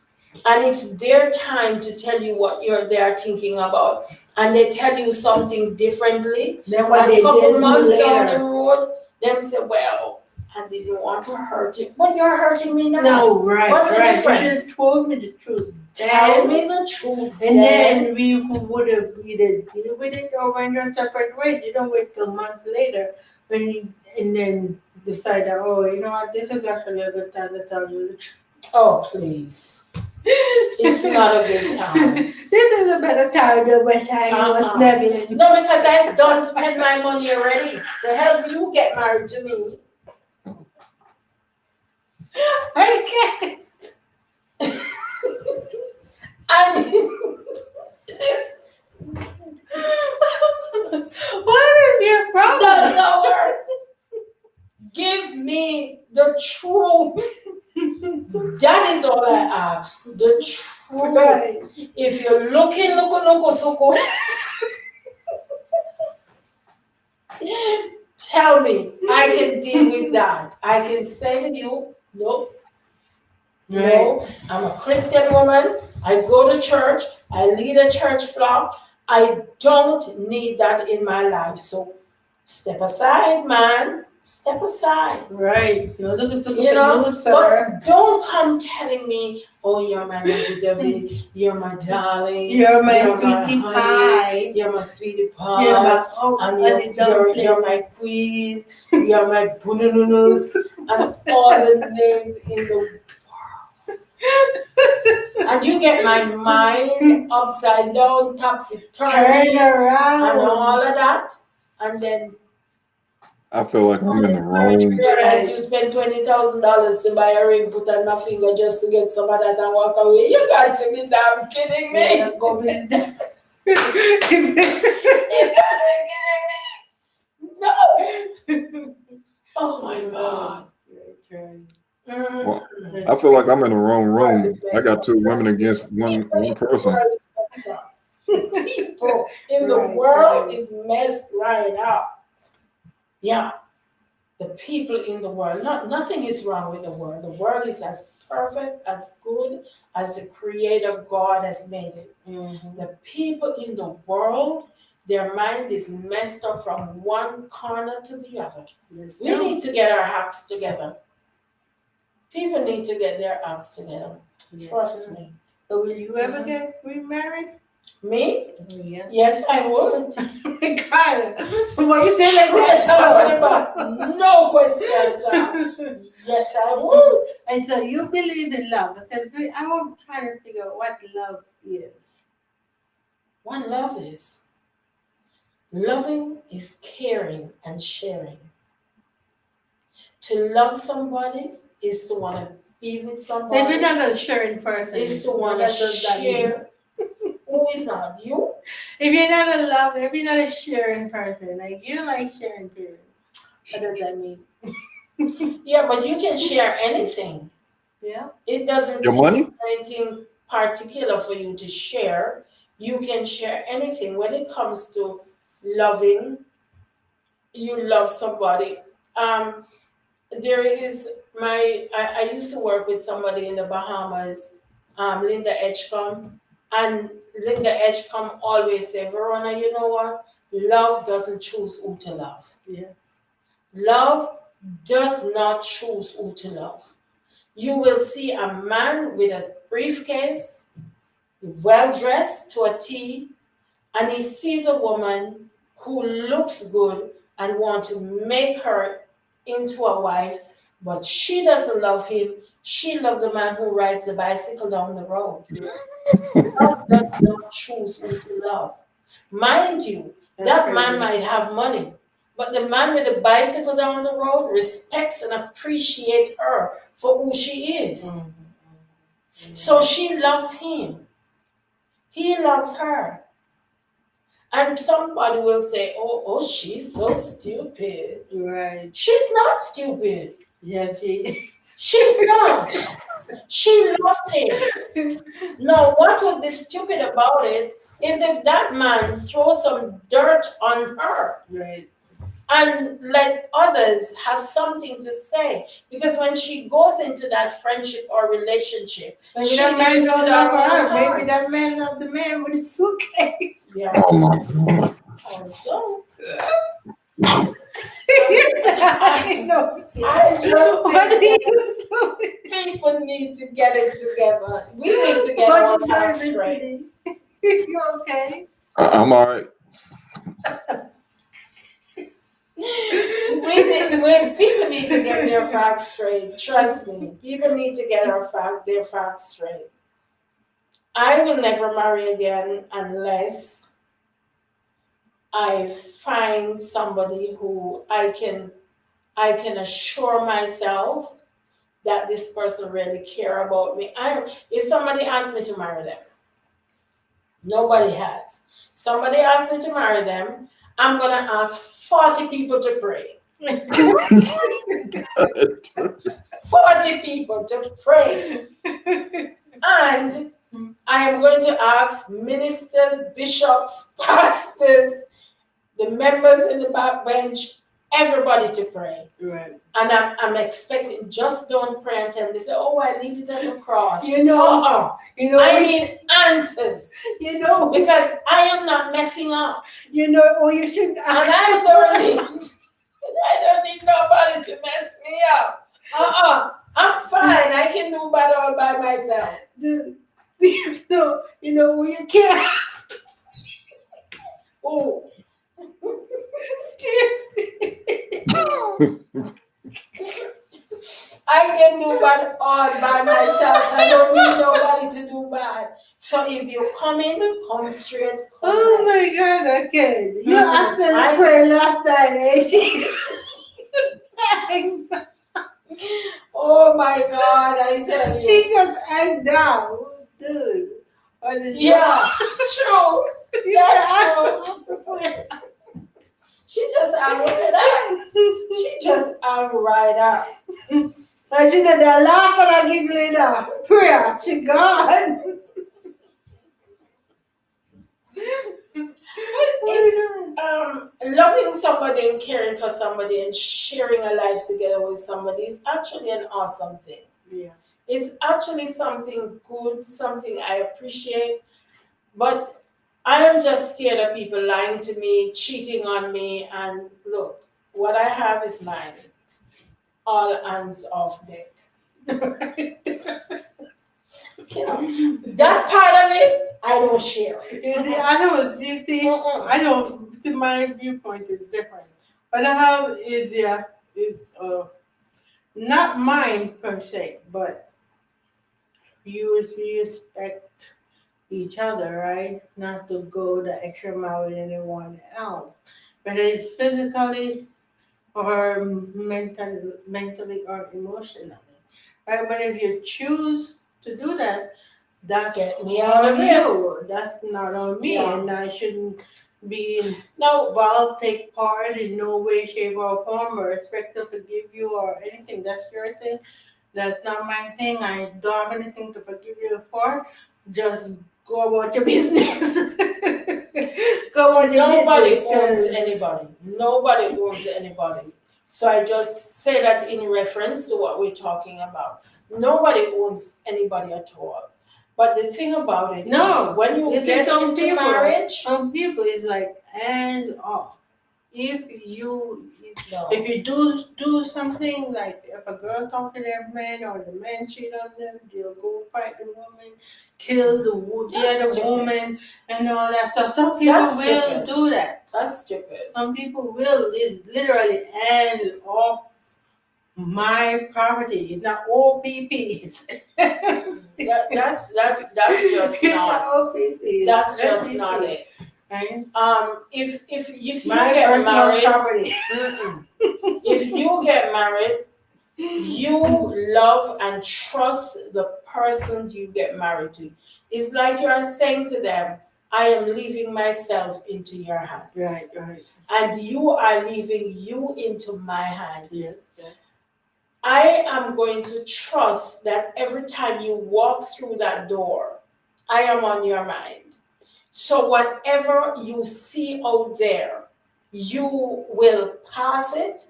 And it's their time to tell you what they are thinking about. And they tell you something differently. Then what And they a couple did months down the later. road, them say, well, I didn't want to hurt you. But you're hurting me now. No, right, What's the right. difference? You should have told me the truth. Tell me the truth. And then we would have either deal with it or went your separate ways. You don't wait till months later and then decide that, oh, you know what, this is actually a good time to tell you the truth. Oh, please. It's not a good time. This is a better time than when I was Uh-uh. snuggling. No, because I don't spend my money already to help you get married to me. I can't. And this What is your problem? does not work. Give me the truth. That is all I ask. The truth. Right. If you're looking, suko, tell me. I can deal with that. I can say to you, nope. No, I'm a Christian woman. I go to church. I lead a church flock. I don't need that in my life. So step aside, man. Step aside. Right. No, look at You know, the sir. but don't come telling me, oh, you're my lovely Debbie, you're my darling, You're my You're my sweetie honey. pie. you're my sweetie pie, You're my and honey you're my queen, you're my bunununus, and all the names in the world. And you get my mind upside down, topsy-turvy, Turn and around. all of that, and then I feel like I'm in the wrong. whereas you spend $20,000 to buy a ring, put on my finger just to get some of that and walk away. You got to be damn kidding me. Yeah, go be- You got to be kidding me. No. Oh my God. Mm. Well, I feel like I'm in the wrong room. I got two women against one person. The people in the Right, world right. is messed right up. Yeah. The people in the world, nothing is wrong with the world. The world is as perfect, as good as the Creator God has made it. The people in the world, their mind is messed up from one corner to the other. We need to get our acts together. People need to get their acts together. Trust me. So will you ever get remarried? Me? Yeah. Yes, I would. God. What you say like Straight that? up and back. No questions asked. Yes, I would. And so you believe in love because see, I was trying to figure out what love is. What love is? Loving is caring and sharing. To love somebody is to want to be with If somebody. you're not a sharing person, Is to want what to does that mean? share. Who is not you? If you're not a love, if you're not a sharing person, like you don't like sharing period. What does that mean? Yeah, but you can share anything. Yeah. It doesn't Your take money? anything particular for you to share. You can share anything. When it comes to loving, you love somebody. um, there is I used to work with somebody in the Bahamas, Linda Edgecombe, and Linda Edgecombe always say, Verona, you know what? Love doesn't choose who to love. Yes. Love does not choose who to love. You will see a man with a briefcase, well dressed to a T, and he sees a woman who looks good and want to make her into a wife, but she doesn't love him. She loves the man who rides the bicycle down the road. Love does not choose who to love. Mind you, That's that crazy. man might have money, but the man with the bicycle down the road respects and appreciates her for who she is. So she loves him. He loves her. And somebody will say, oh, she's so stupid. Right. She's not stupid. Yes, she She's not. She loves him. Now, what would be stupid about it is if that man throws some dirt on her right. and let others have something to say. Because when she goes into that friendship or relationship, Maybe she that man did it don't with love her her. own Maybe heart. that man loved the man with his suitcase. Yeah. Oh my God. Also, I know. I just What are think you doing? people need to get it together. We need to get our What you facts doing, straight. Mr. D? You okay? I'm all right. People need to get their facts straight. Trust me, people need to get their facts straight. I will never marry again unless I find somebody who I can assure myself that this person really care about me. If somebody asks me to marry them, nobody has. Somebody asks me to marry them, I'm gonna ask 40 people to pray. 40 people to pray. And I am going to ask ministers, bishops, pastors, the members in the back bench, everybody to pray. Right. And I'm expecting, just don't pray and tell me, say, oh, I leave it at the cross. You know. Uh-uh. You know. I need answers You know. because I am not messing up. You know. Or you should. And I don't need nobody to mess me up. I'm fine. I can do that all by myself. You know, well, you can't. Oh, I can do that all by myself. I don't need nobody to do bad. So if you come in, come straight. Come Oh right. my God, okay. You Mhm. asked her to pray last night, eh? She. Oh my God, I tell you. She just act down, dude. Yeah, true. That's true. She just hung right up. She just hung right up. And she did that laugh and I giggling up. Prayer, she gone. Loving somebody and caring for somebody and sharing a life together with somebody is actually an awesome thing. Yeah. It's actually something good, something I appreciate. But I am just scared of people lying to me, cheating on me, and look, what I have is mine. All hands off deck. You know, that part of it, I don't share. You see, I don't, see, my viewpoint is different. But I have is not mine per se, but you respect each other, right? Not to go the extra mile with anyone else. Whether it's physically or mentally or emotionally. Right? But if you choose to do that, that's Get me out of on here. you. That's not on me. Yeah. And I shouldn't be Now, involved, take part in no way, shape, or form, or expect to forgive you or anything. That's your thing. That's not my thing. I don't have anything to forgive you for. Just go about your business. Go about your nobody business. owns 'Cause anybody. Nobody owns anybody. So I just say that in reference to what we're talking about. Nobody owns anybody at all. But the thing about it No, is when you you see get some into people, marriage, some people is like hands off. If you no. if you do something like if a girl talk to their man or the man cheat on them, they'll go fight the woman, kill the That's other stupid. woman and all that stuff. Some people That's will stupid. do that. That's stupid. Some people will. It's literally hands off my property. It's not OPPs. That's just It's not not. OPPs. That's just not it. Right? If you My get personal married, property. if you get married, you love and trust the person you get married to. It's like you're saying to them, I am leaving myself into your hands. Right. And you are leaving you into my hands. Yes. I am going to trust that every time you walk through that door, I am on your mind. So whatever you see out there, you will pass it,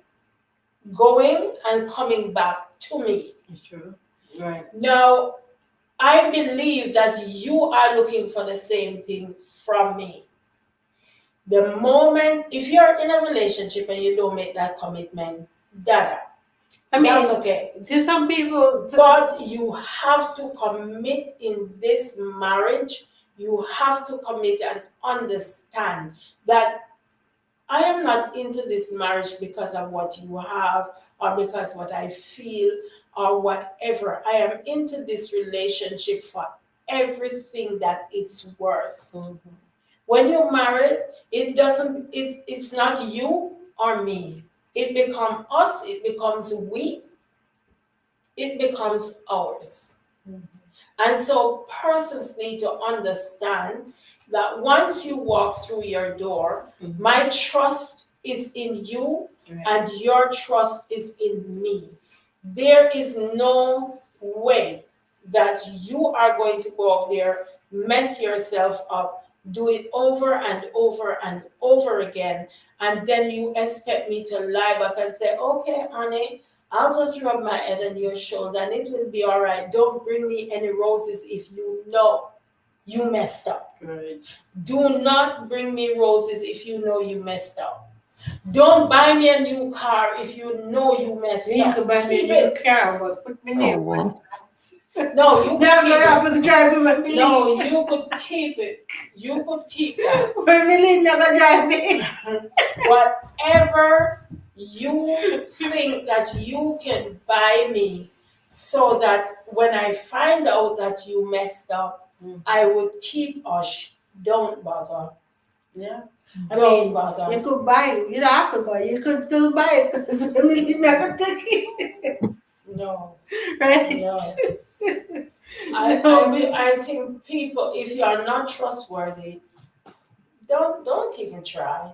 going and coming back to me. It's true. Right. Now, I believe that you are looking for the same thing from me. The moment, if you're in a relationship and you don't make that commitment, dada, I mean, that's okay. to some people, But you have to commit in this marriage. You have to commit and understand that I am not into this marriage because of what you have or because what I feel or whatever. I am into this relationship for everything that it's worth. Mhm. When you're married, it's not you or me. It becomes us, it becomes we, it becomes ours. Mhm. And so persons need to understand that once you walk through your door, Mhm. my trust is in you Right. and your trust is in me. There is no way that you are going to go out there, mess yourself up, do it over and over and over again, and then you expect me to lie back and say, okay, honey, I'll just rub my head on your shoulder and it will be all right. Don't bring me any roses if you know you messed up. Right. Do not bring me roses if you know you messed up. Don't buy me a new car if you know you messed You up. can buy me a Keep new it. car, but put me Oh, there. wow. No, you Now could I'm keep it. going to drive me when me No, leave. you could keep it. You could keep that. When me leave, you're going to drive me. Whatever you think that you can buy me so that when I find out that you messed up, I would keep hush. Don't bother. Yeah. I Don't mean, bother. you could buy it. You don't have to buy it. You could still buy it because when me leave, you're going to take it. No, Right? no. No, I think people, if you are not trustworthy, don't even try.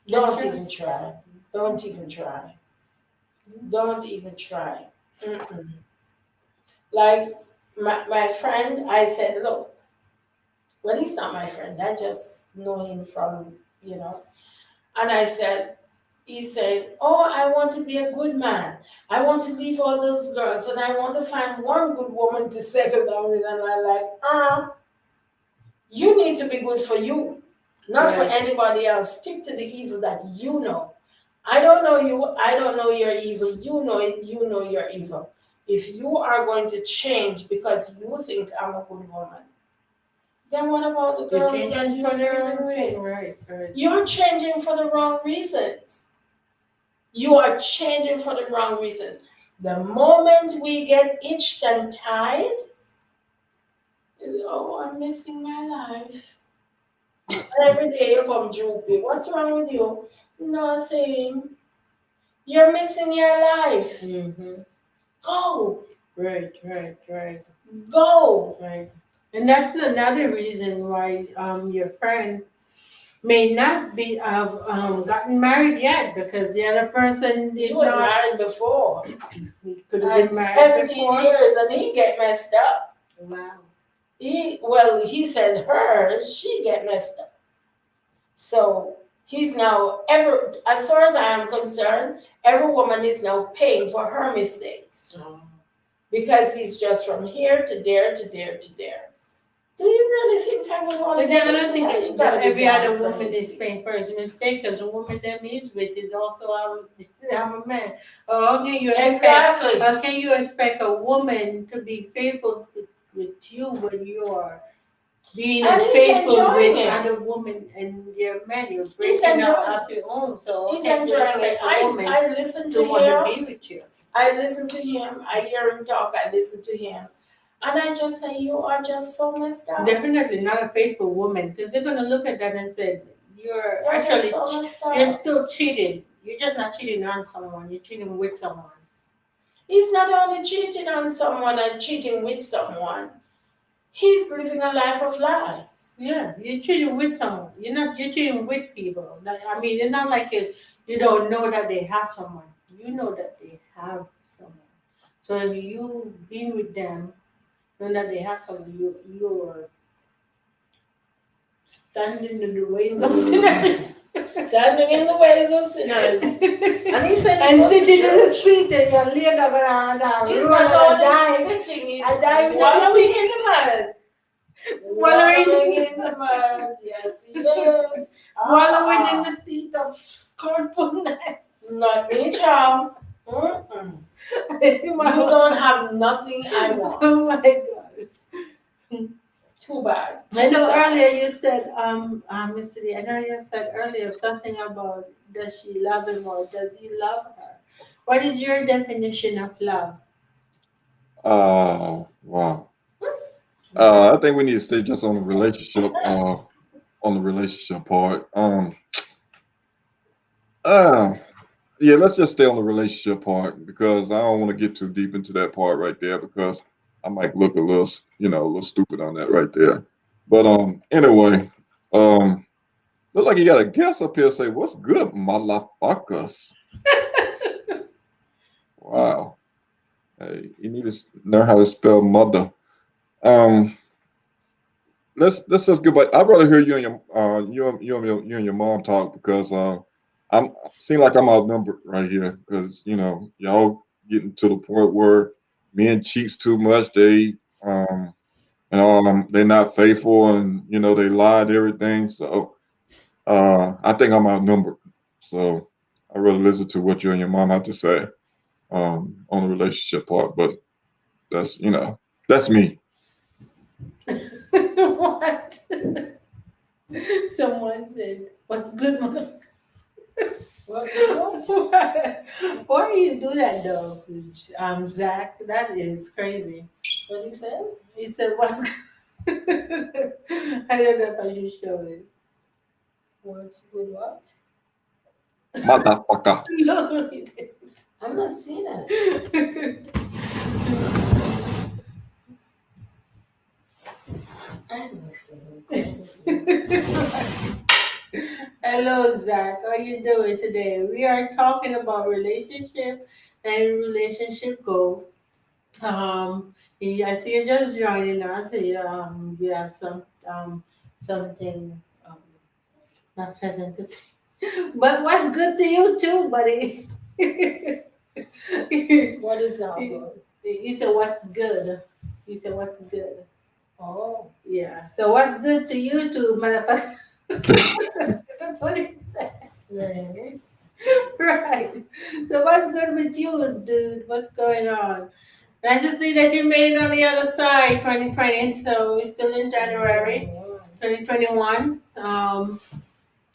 Don't That's even try. Don't even try. Don't even try. Mm-mm. Like my friend, I said, look, well, he's not my friend. I just know him from, you know. And I said, he said, oh, I want to be a good man. I want to leave all those girls and I want to find one good woman to settle down with. And I'm like, you need to be good for you, not for Right. anybody else. Stick to the evil that you know. I don't know you. I don't know you're evil. You know it. You know you're evil. If you are going to change because you think I'm a good woman, then what about the You're girls that changing you're for their sleeping own with? thing. Right. You're changing for the wrong reasons. You are changing for the wrong reasons. The moment we get itched and tied, is oh, I'm missing my life. And every day you come droopy. What's wrong with you? Nothing. You're missing your life. Mm-hmm. Go. Right. Go. Right. And that's another reason why your friend may not be have gotten married yet because the other person He is was not. married before. He could have And been married 17 before. years and he get messed up. Wow. He said her, she get messed up. So He's now as far as I am concerned, every woman is now paying for her mistakes because he's just from here to there to there to there. Do you really think I would want to But then get I don't into think that? You that gotta be every damn other woman crazy. is paying for his mistake because the woman that he's with is also our man. How can you expect? Exactly. How can you expect a woman to be faithful with you when you are being And he's unfaithful enjoying with it. other women and your man? You're He's breaking enjoying up your own. So how He's can you enjoying it. expect a woman I listen to to want to him. be with you? I listen to him. I hear him talk. I listen to him. And I just say, you are just so messed up. Definitely not a faithful woman because they're gonna look at that and say you're You're actually just so messed up. you're still cheating. You're just not cheating on someone. You're cheating with someone. He's not only cheating on someone and cheating with someone. He's living a life of lies. Yeah, you're cheating with someone. You're cheating with people. I mean, it's not like you don't know that they have someone. You know that they have someone. So if you've been with them, know that they have someone, you're standing in the ways of sinners. Standing in the ways of sinners. And he said, and sitting in the street and you're laying around he's rolling not and dying. only sitting, he's I dive in the wallowing sea. in the mud. Wallowing in the mud. Yes, he is. Wallowing in the seat of scornfulness. Not me, child. You don't have nothing I want. Oh my God. Too bad. I know sad. earlier you said, Mr. D, I know you said earlier something about does she love him or does he love her? What is your definition of love? Wow. I think we need to stay just on the relationship, part. Yeah, let's just stay on the relationship part because I don't want to get too deep into that part right there because I might look a little, a little stupid on that right there. But anyway, look like you got a guest up here say, "What's good, motherfuckers?" Wow. Hey, you need to learn how to spell mother. Um, let's just go back. I'd rather hear you and you and your mom talk because I'm seem like I'm outnumbered right here because y'all getting to the point where men cheats too much. They're not faithful and they lie to everything. So I think I'm outnumbered. So I'd rather listen to what you and your mom have to say on the relationship part. But that's that's me. What? Someone said, "What's good, motherfucker?" Why do you do that though, Zach? That is crazy. What he said? He said, "What's good?" I don't know if I should show it. What's good what? Motherfucker. No, he didn't. I'm not seeing it. I'm not seeing it. Hello, Zach. How you doing today? We are talking about relationship and relationship goals. I see you just joining us. You have something not pleasant to say, but what's good to you too, buddy? What is not good? He said, "What's good?" He said, "What's good?" Oh. Yeah. So what's good to you too, motherfucker? That's what he said. Really? Right. So what's good with you, dude? What's going on? Nice to see that you made it on the other side, 2020. So we're still in January 2021. I'm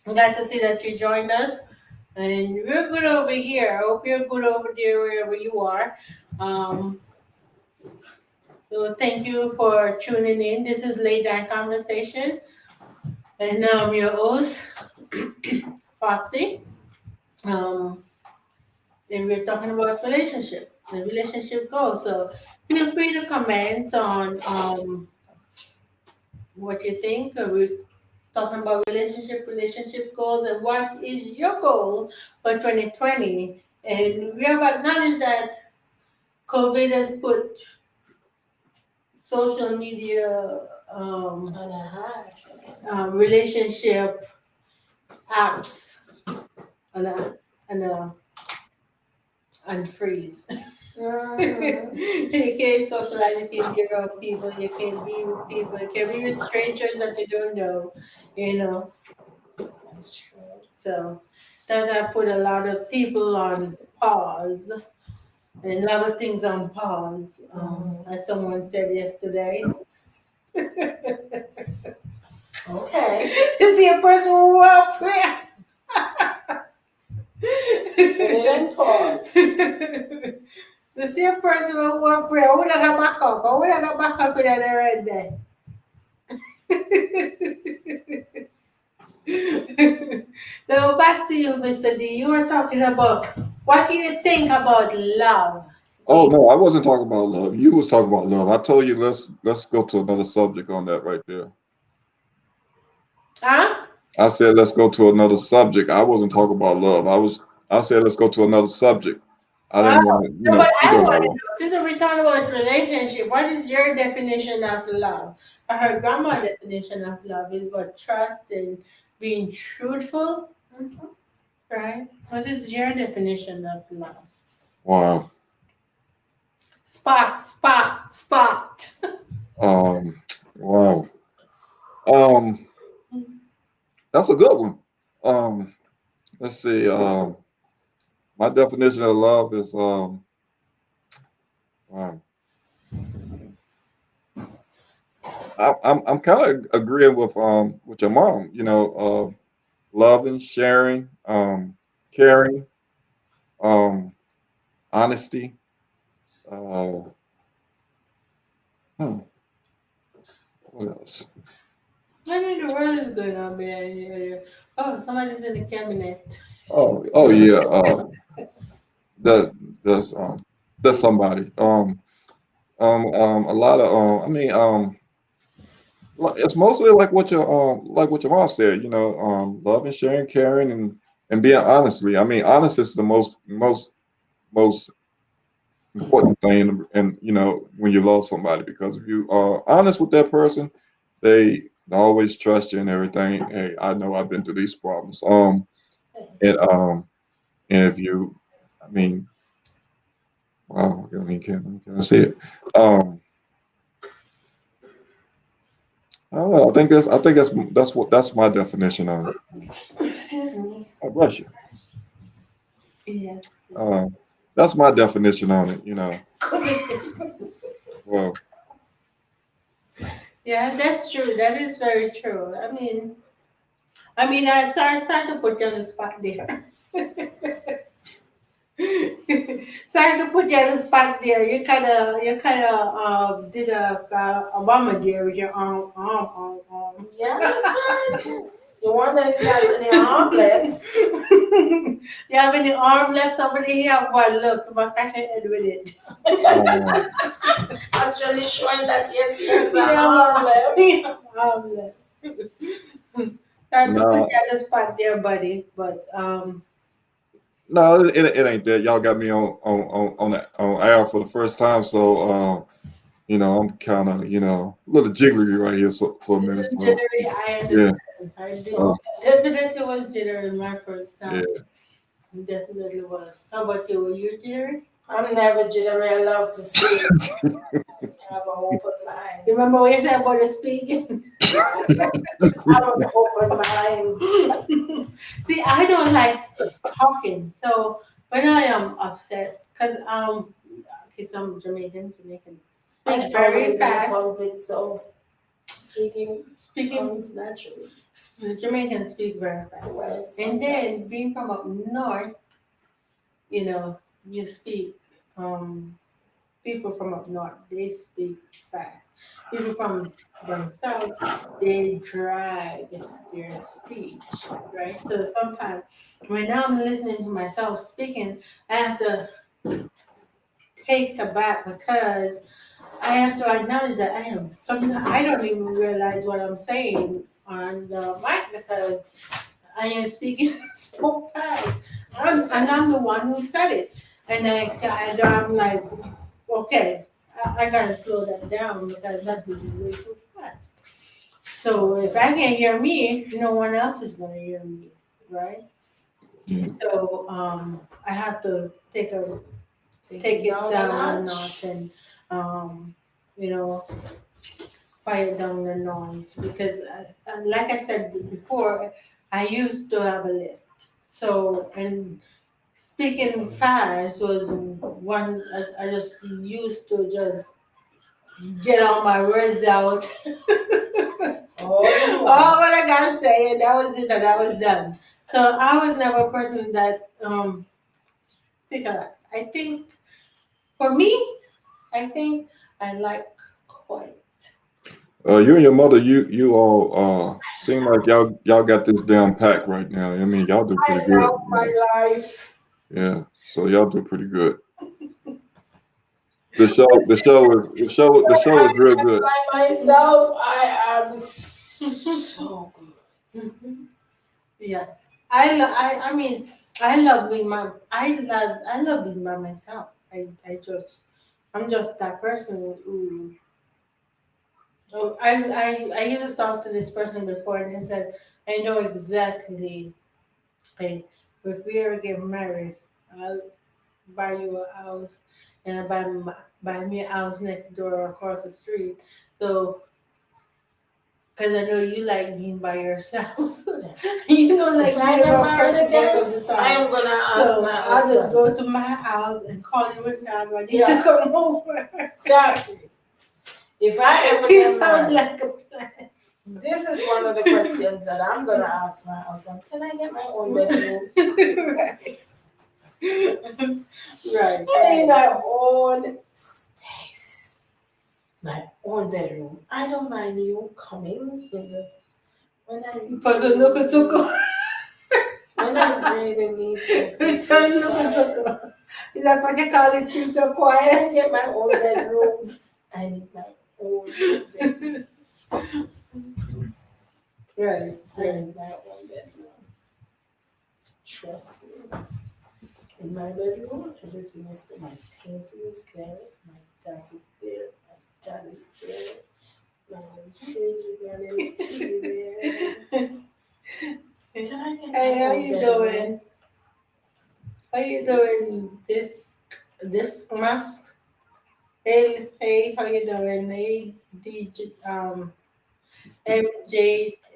glad to see that you joined us. And we're good over here. I hope you're good over there wherever you are. So thank you for tuning in. This is Late Night Conversation. And I'm your host, Foxy. And we're talking about relationship, the relationship goals. So feel free to comment on what you think. We're talking about relationship goals, and what is your goal for 2020? And we have acknowledged that COVID has put social media On a high. relationship apps and and freeze. Mhm. You can socialize, you can be around people, you can be with people, you can be with strangers that you don't know, you know. That's true. So that put a lot of people on pause and a lot of things on pause. As someone said yesterday, Okay. to see a person who walk prayer. Put it in pause. To see a person who walk prayer, we don't back up, we don't back up in the right day. So back to you, Mr. D. You were talking about what do you think about love? Oh no, I wasn't talking about love. You was talking about love. I told you let's go to another subject on that right there. Huh? I said let's go to another subject. I wasn't talking about love. I said let's go to another subject. I Oh, didn't want to, no, but speak I on want to that. know, since we're talking about relationship, what is your definition of love? I heard grandma definition of love is what trust and being truthful, right? What is your definition of love? Wow. Spot, spot, spot. Um. Wow. Um. That's a good one. Um. Let's see. My definition of love is wow. I'm kind of agreeing with your mom. Loving, sharing, caring, um, honesty. Uh, hmm, what else? What in the world is going on behind you? Oh, somebody's in the cabinet. Oh yeah. That that's that's somebody. A lot of it's mostly like what your mom said. Loving, sharing, caring, and being honestly. I mean, honest is the most important thing, and when you love somebody, because if you are honest with that person, they always trust you and everything. Hey, I know I've been through these problems. And if you, I mean, wow, I mean, can I say it? Um, I don't know. I think that's my definition of it. Excuse me. Oh, bless you. Yes. Um, that's my definition on it. Well, Yeah, that's true. That is very true. I sorry to put you on the spot there. Sorry to put you on the spot there. You kind of did a Obama there with your arm. You understand? You wonder if he has any arm left. You have any arm left? Somebody here? Well, look, I'm crack your head with it. um, Actually showing that yes, he has an Yeah, arm left. he's arm left. Sorry to put you no, on the spot there, buddy, but no, it ain't that. Y'all got me on that on air for the first time, so I'm kind of a little jiggly right here for a minute. So jittery, I yeah, understand. I did. uh, Definitely was jittery my first yeah. time. Definitely was. How about you? Were you jittery? I'm never jittery. I love to see. I have an open mind. You remember what you said about the speaking? I have an open mind. See, I don't like talking. So when I am upset, because I'm Jamaican, I speak very always in fast. public, so speaking Speaking comes naturally. Jamaicans speak very fast. So well, And then sometimes. being from up north, you speak, people from up north, they speak fast. People from down south, they drag their speech, right? So sometimes when I'm listening to myself speaking, I have to take a back because I have to acknowledge that I am sometimes I don't even realize what I'm saying on the mic because I am speaking so fast. And I'm the one who said it. I'm like, okay, I gotta slow that down because that is way too fast. So if I can't hear me, no one else is gonna hear me. right? Mm. So I have to take it down a notch and you know, quiet down the noise because, like I said before, I used to have a list. So, and speaking fast was one I just used to just get all my words out. Oh, All what I gotta say, and that was it, and I was done. So I was never a person that speak a lot. I think for me, I think I like quiet. You and your mother, you all seem like y'all got this down pack right now. I mean, y'all do I pretty good. love my life. Yeah, so y'all do pretty good. The show is real good. By myself, I am so good. Yes. I mean I love being I love being by myself. I'm just that person who so I used to talk to this person before and they said, I know exactly, like, if we ever get married, I'll buy you a house and buy me a house next door or across the street. So because I know you like being by yourself. You don't like If I being get around married person most again, of the I time. am gonna ask So my I'll just husband. go to my house and call you anytime I need Yeah. to come over. Exactly. If I ever You get sound married, like a plan. this is one of the questions that I'm gonna ask my husband. Can I get my own bedroom? Right. Right. I need my own space, my own bedroom. I don't mind you coming in the when I Pasanuko suko. when I really need some peace. Pasanuko suko. Is that what you call it? Keep so I quiet. get my own bedroom. I need my own bedroom. Right. I need my own bedroom. Trust me. In my bedroom, everything is there. My painting is there. My dad is there. My dad is there. My refrigerator, TV there. Can I get Hey, my how own you bedroom? doing? How you doing this mask? Hey, how you doing? Hey, DJ,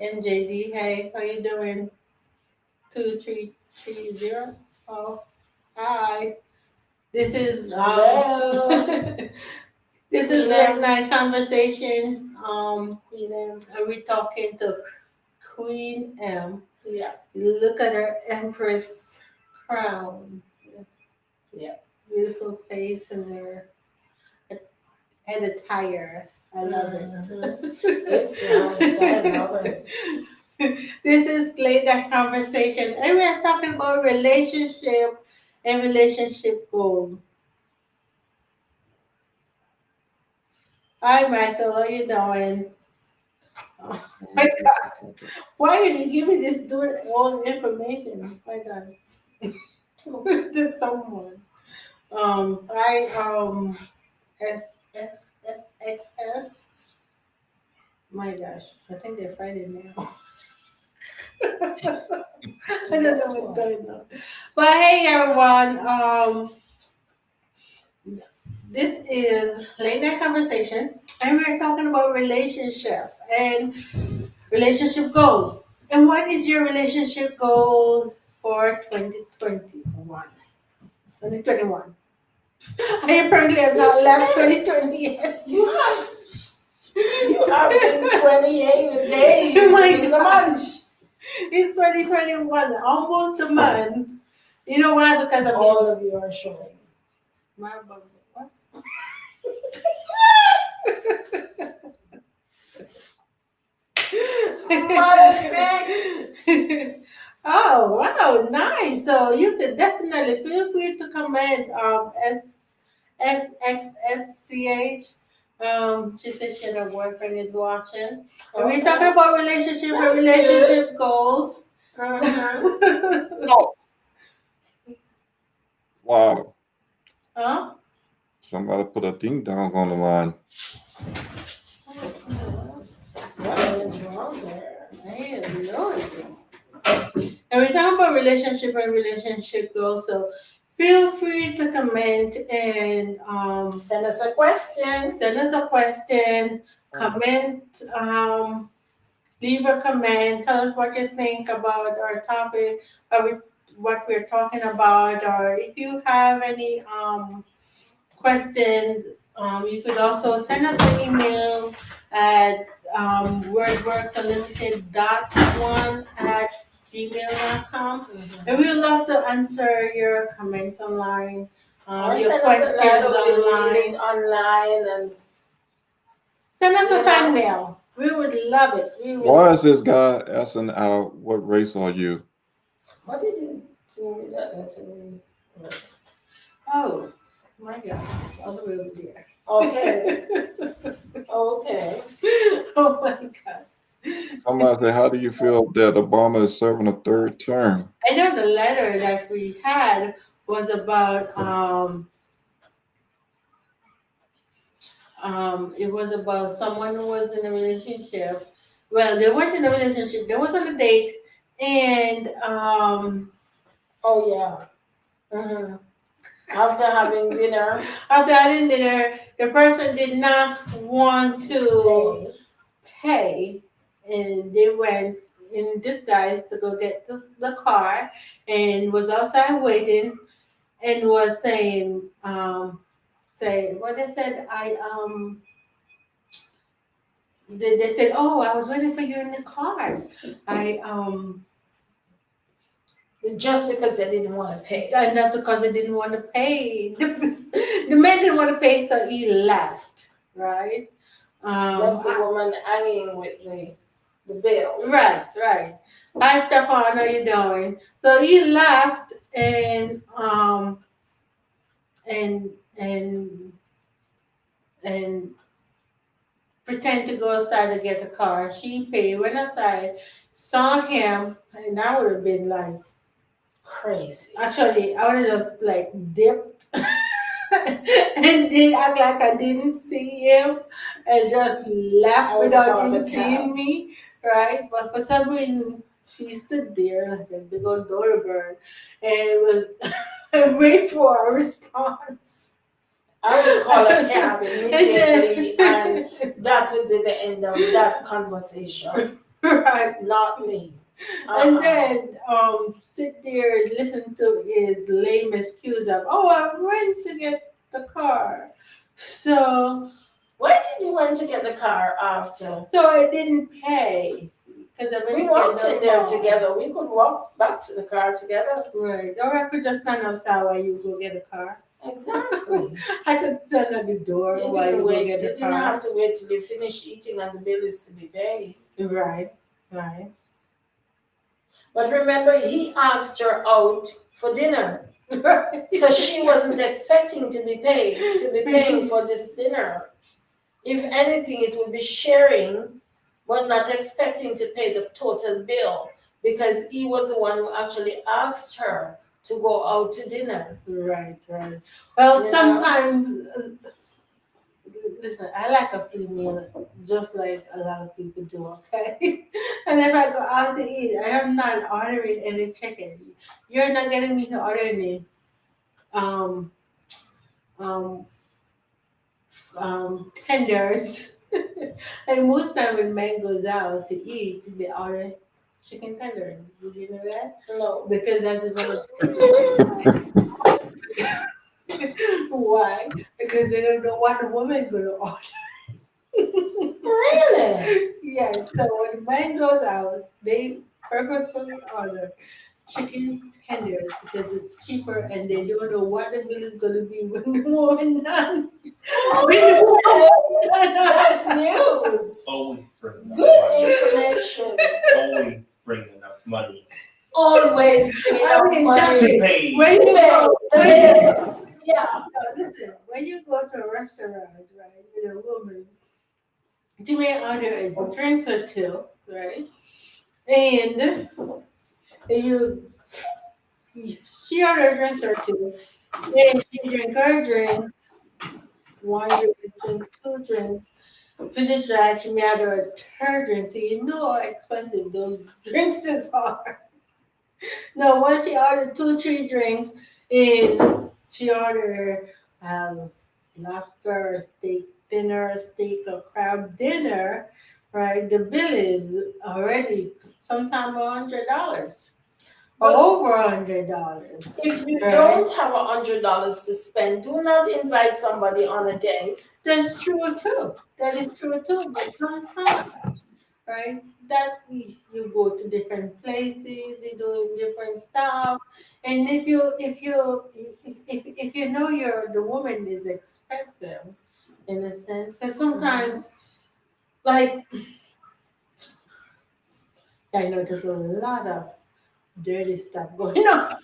MJD, hey, how you doing? 2330. Oh, hi. This is Hello. this is Queen late night conversation. Queen M. And we're talking to Queen M. Yeah. Look at her Empress crown. Yeah. Beautiful face and her head attire. I love it. It's nice. I love it. This is late night conversation, and we are talking about relationship and relationship goals. Hi, Michael. How you doing? Oh my God! Why did you give me this dude all the information? My God, to someone. I S. My gosh, I think they're fighting now. I don't know what's going on. But hey, everyone. This is late night conversation, and we're talking about relationship and relationship goals. And what is your relationship goal for 2021? 2021. I apparently have not left 2020 yet. You have been 28 days Oh my in the God. month. It's 2021, almost a month. You know why? Because of All of you are showing. my bubble. What? Modesty. Oh wow, nice. So you could definitely feel free to comment SXSCH. She said she had her boyfriend is watching. And we're talking about relationship and That's relationship goals. Oh, wow. Huh? Somebody put a ding dong on the line. What is wrong there? I have no idea. And And we talk about relationship and relationship goals. So feel free to comment and Send us a question. send us a question, comment, leave a comment, tell us what you think about our topic, what we're talking about, or if you have any questions, you could also send us an email at wordworksunlimited.1@gmail.com. And we would love to answer your comments online, Or your send us a questions letter, we'll read online. it online, and Send us You a fan know. mail. We would love it. We would. Why is this guy asking out what race are you? what did you do with that letter? Right. Oh, my God. It's all the way over there. Okay, okay. Oh, my God. Somebody say, how do you feel that Obama is serving a third term? I know the letter that we had was about it was about someone who was in a relationship. Well, they weren't in a relationship. They was on a date, and Oh yeah. Mhm. After having dinner, after having dinner, the person did not want to hey, pay, and they went in disguise to go get the car, and was outside waiting, and was saying, say what they said. They said, "Oh, I was waiting for you in the car. I just because they didn't want to pay. And that's because they didn't want to pay. The man didn't want to pay, so he left. Right? Left the woman hanging with the bill. Right. Hi, Stefan. How you doing? So he left and and and pretend to go outside to get the car. She paid, went outside, saw him, and I would have been like, Crazy. actually, I would have just like dipped and did act like I didn't see him and just left without him seeing me, right? But for some reason, she stood there like a big old doorbell and was wait for a response. I would call a cab immediately, and that would be the end of that conversation. Right. Not me. And then sit there and listen to his lame excuse of, oh, I went to get the car. So where did you went to get the car after? So I didn't pay. Because we walked in there together. We could walk back to the car together. Right. Or I could just stand outside while you go get a car. Exactly. I could stand at the door while you go get the car. You didn't have to wait till you finish eating and the bill is to be paid. Right. But remember, he asked her out for dinner. Right. So she wasn't expecting to be paying for this dinner. If anything, it would be sharing, but not expecting to pay the total bill because he was the one who actually asked her to go out to dinner. Right. Well, sometimes, listen, I like a free meal just like a lot of people do, okay? And if I go out to eat, I am not ordering any chicken. You're not getting me to order any tenders. And most time when men goes out to eat, they order chicken tenders. Did you know that? No. Because that's why? Because they don't know what the woman's gonna order. Really? Yes. So when the man goes out, they purposefully order chicken tenders because it's cheaper and they don't know what the bill is gonna be when the woman done. That's news. Always bring enough Good money. information. Always bring enough money Always bring enough money. to pay. When you go, Yeah. listen, when you go to a restaurant, right, with a woman, you may order a drink or two, right? And she ordered a drink or two, and she drink her drinks, one drink, two drinks. Finish that, she may order a third drink, so you know how expensive those drinks are. No, once she ordered 2, 3 drinks, and she ordered lobster steak dinner, steak or crab dinner, right? The bill is already sometime $100 or But over $100, if you right? don't have $100 to spend, do not invite somebody on a date. That's true too. That is true too. But sometimes, right? That you go to different places, you do different stuff, and if you know the woman is expensive in a sense, because sometimes like I know there's a lot of dirty stuff going on.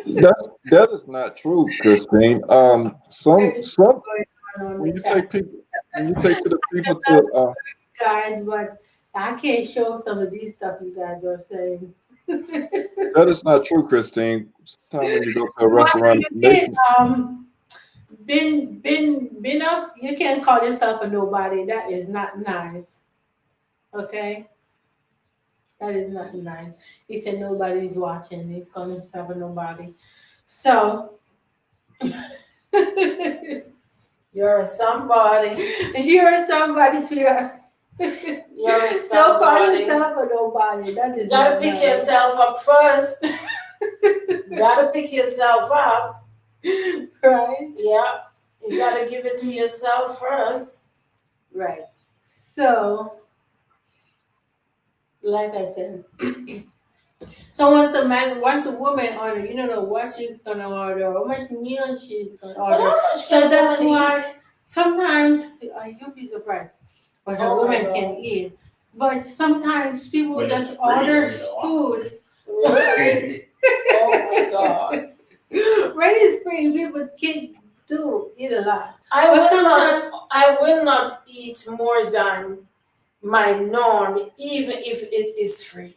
That is not true, Christine. Dirty stuff Some going on when the you chat, take people when you take to the people to guys, but I can't show some of these stuff you guys are saying. that is not true, Christine. Sometimes when you go to a Why restaurant, you can't been up, you can't call yourself a nobody. That is not nice. Okay? That is not nice. He said nobody's watching. He's calling himself a nobody. So You're a somebody. you're somebody, sweetheart. You're a Don't call somebody. yourself a nobody. That You is gotta not pick nice. yourself up first. Gotta pick yourself up. Right? Yeah. You gotta give it to yourself first. Right. So, like I said, so once a woman order, you don't know what she's gonna order, how much meal she's gonna But order. how much So can that's a woman why eat? sometimes you'll be surprised what a Oh my woman can God. eat. But sometimes people When it's just free, order you know. food. Right? Oh my God. When it's free, people can do eat a lot. I But will not eat more than my norm, even if it is free.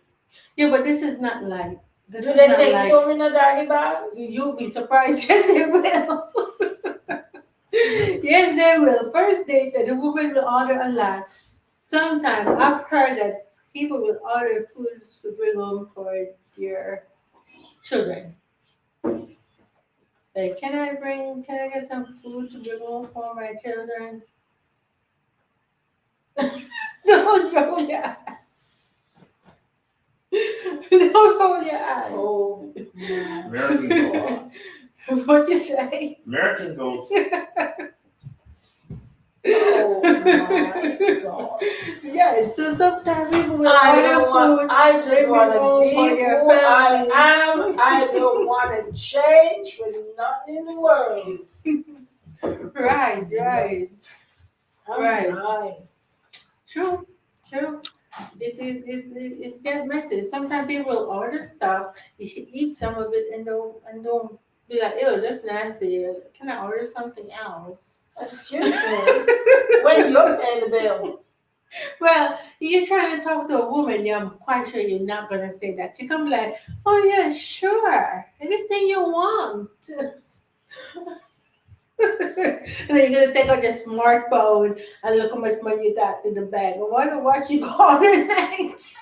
yeah, but this is not like this Do is they not take it like home in a doggy bag? you'll be surprised. Yes, they will. Yes, they will. First date that the woman will order a lot. Sometimes I've heard that people will order food to bring home for their children. Like, can I get some food to bring home for my children? Don't roll your eyes. Don't roll your eyes. Oh my American God. Ghost. What you say? American Ghost. Oh my God. Yeah, so sometimes people will I order don't want, food. I just bring want it to home be for their who I family. am. I don't want to change for nothing in the world. Right. I'm Right. fine. True. It gets messy. Sometimes people will order stuff, you eat some of it and don't be like, ew, that's nasty. Can I order something else? Excuse me. When you're paying the bill. Well, you're trying to talk to a woman, yeah, I'm quite sure you're not gonna say that. You're gonna be like, oh yeah, sure. Anything you want. And then you're gonna take out your smartphone and look how much money you got in the bag. I wonder what you order next.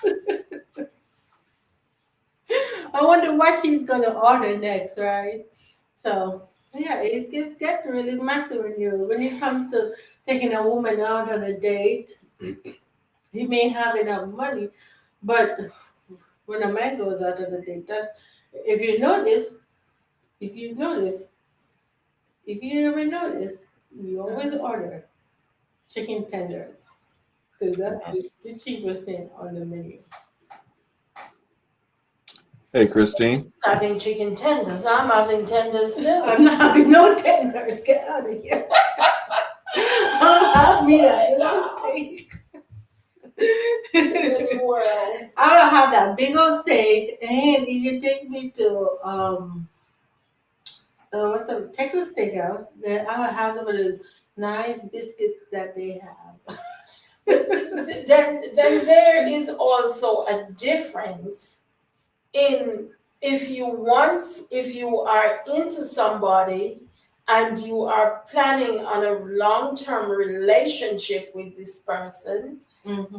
I wonder what she's gonna order next, right? So yeah, it gets really messy when it comes to taking a woman out on a date. He may have enough money, but when a man goes out on a date, that's if you notice, if you notice, if you ever notice, you always order chicken tenders because that's the cheapest thing on the menu. hey, Christine. Having chicken tenders. I'm having tenders too. I'm not having no tenders. Get out of here. I'll have me a little steak. This is a new world. I'll have that big old steak, and if you take me to what's the Texas Steakhouse, then I will have some of the nice biscuits that they have. Then there is also a difference in if you are into somebody and you are planning on a long-term relationship with this person, Mm-hmm.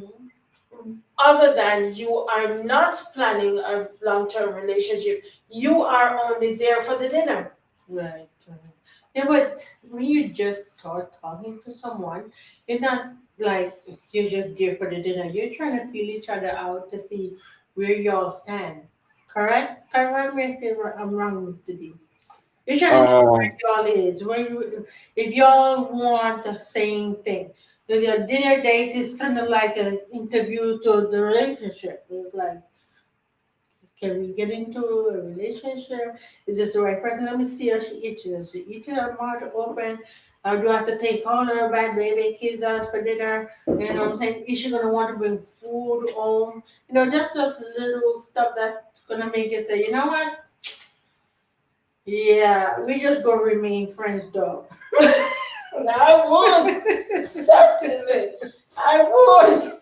other than you are not planning a long-term relationship. You are only there for the dinner. Right. Right. Yeah, but when you just start talking to someone, you're not like you're just there for the dinner. You're trying to feel each other out to see where y'all stand. Correct? Correct me I'm wrong, Mr. D. You're trying to see Um, where y'all is. If y'all want the same thing. Your dinner date is kind of like an interview to the relationship. It's like, can we get into a relationship? Is this the right person? Let me see how she eating. Is she eating her mouth open? Or do I have to take all her bad baby kids out for dinner? You know what I'm saying? Is she gonna want to bring food home? That's just little stuff that's gonna make you say, you know what? Yeah, we just gonna remain friends, though. And I would, certainly, I would.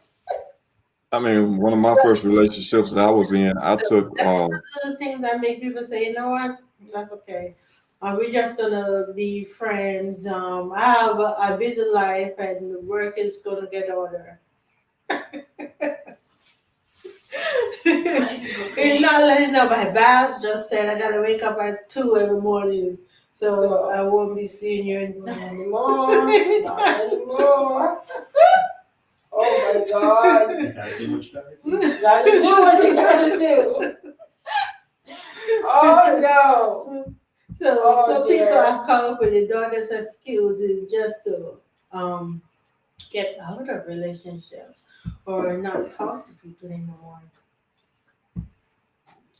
I mean, one of my first relationships that I was in, I took, That's the thing that make people say, you know what? That's okay. We're just gonna be friends. I have a busy life, and work is gonna get order. It's not letting know. My boss just said I gotta wake up at 2 every morning, so I won't be seeing you Not anymore, not anymore. Oh my God. You gotta do what you gotta do. You gotta do what you gotta do. Oh no. So Oh, some dear. people have come up with the daughter's excuse is just to get out of relationships or not talk to people anymore.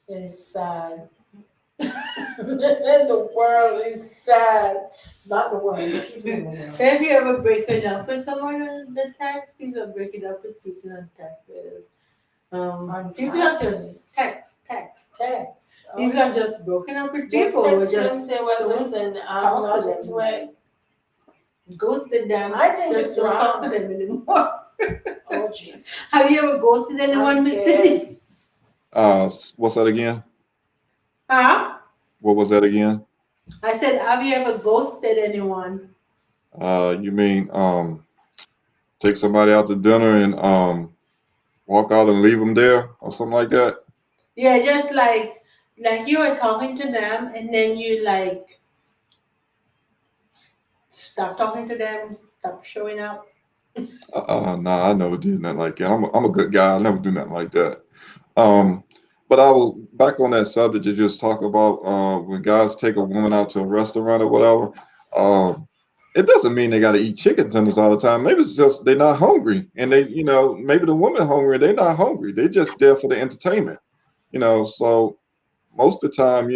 It's sad. The world is sad. Not the world, the people in the world. Have you ever broken up with someone on the text? People are breaking up with people on texts. On People are taxes. just text. Text. People are just broken up with Just people. text you and Just say, well, don't listen, I'm talk not to them. into it. ghosted them. I think Just it's don't talk wrong. to them anymore. Oh, Jesus. Have you ever ghosted anyone, I'm Mr. scared. D? what's that again? Huh? What was that again? I said, have you ever ghosted anyone? You mean take somebody out to dinner and walk out and leave them there or something like that? Yeah, just like you were talking to them and then you like stop talking to them, stop showing up. Nah, I never did nothing like that. I'm a good guy. I never do nothing like that. Um, but I was back on that subject. You just talk about when guys take a woman out to a restaurant or whatever. Um, it doesn't mean they got to eat chicken tenders all the time. Maybe it's just they're not hungry, and maybe the woman hungry. They're not hungry. They're just there for the entertainment. So most of the time,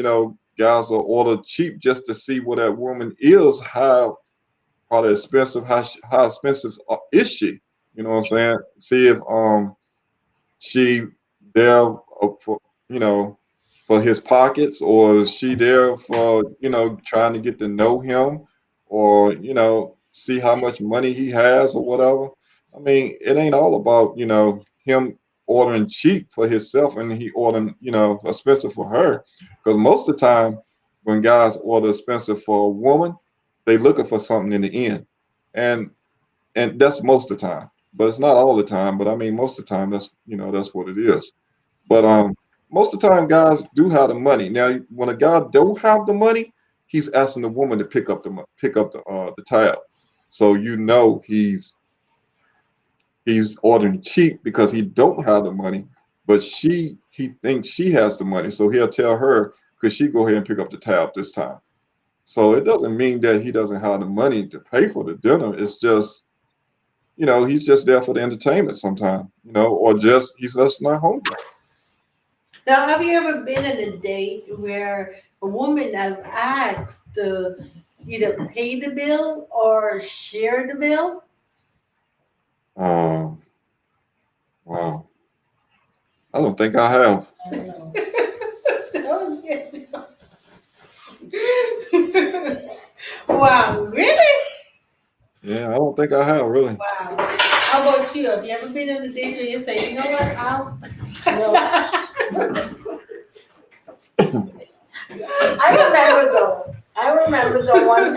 guys will order cheap just to see what that woman is, how probably expensive, how expensive is she? You know what I'm saying? See if she there for you know for his pockets, or is she there for trying to get to know him, or see how much money he has or whatever. I mean, it ain't all about him ordering cheap for himself and he ordering expensive for her, because most of the time when guys order expensive for a woman, they looking for something in the end, and that's most of the time, but it's not all the time. But I mean, most of the time, that's what it is. But most of the time, guys do have the money. Now, when a guy don't have the money, he's asking the woman to pick up the tab. So he's ordering cheap because he don't have the money, but he thinks she has the money, so he'll tell her, could she go ahead and pick up the tab this time? So it doesn't mean that he doesn't have the money to pay for the dinner. It's just he's just there for the entertainment sometimes, or just he's just not hungry. Now, have you ever been on a date where a woman have asked to either pay the bill or share the bill? Um, wow. I don't think I have. I don't know. Wow, really? Yeah, I don't think I have really. Wow. How about you? Have you ever been on a date where you say, you know what, I'll I remember the one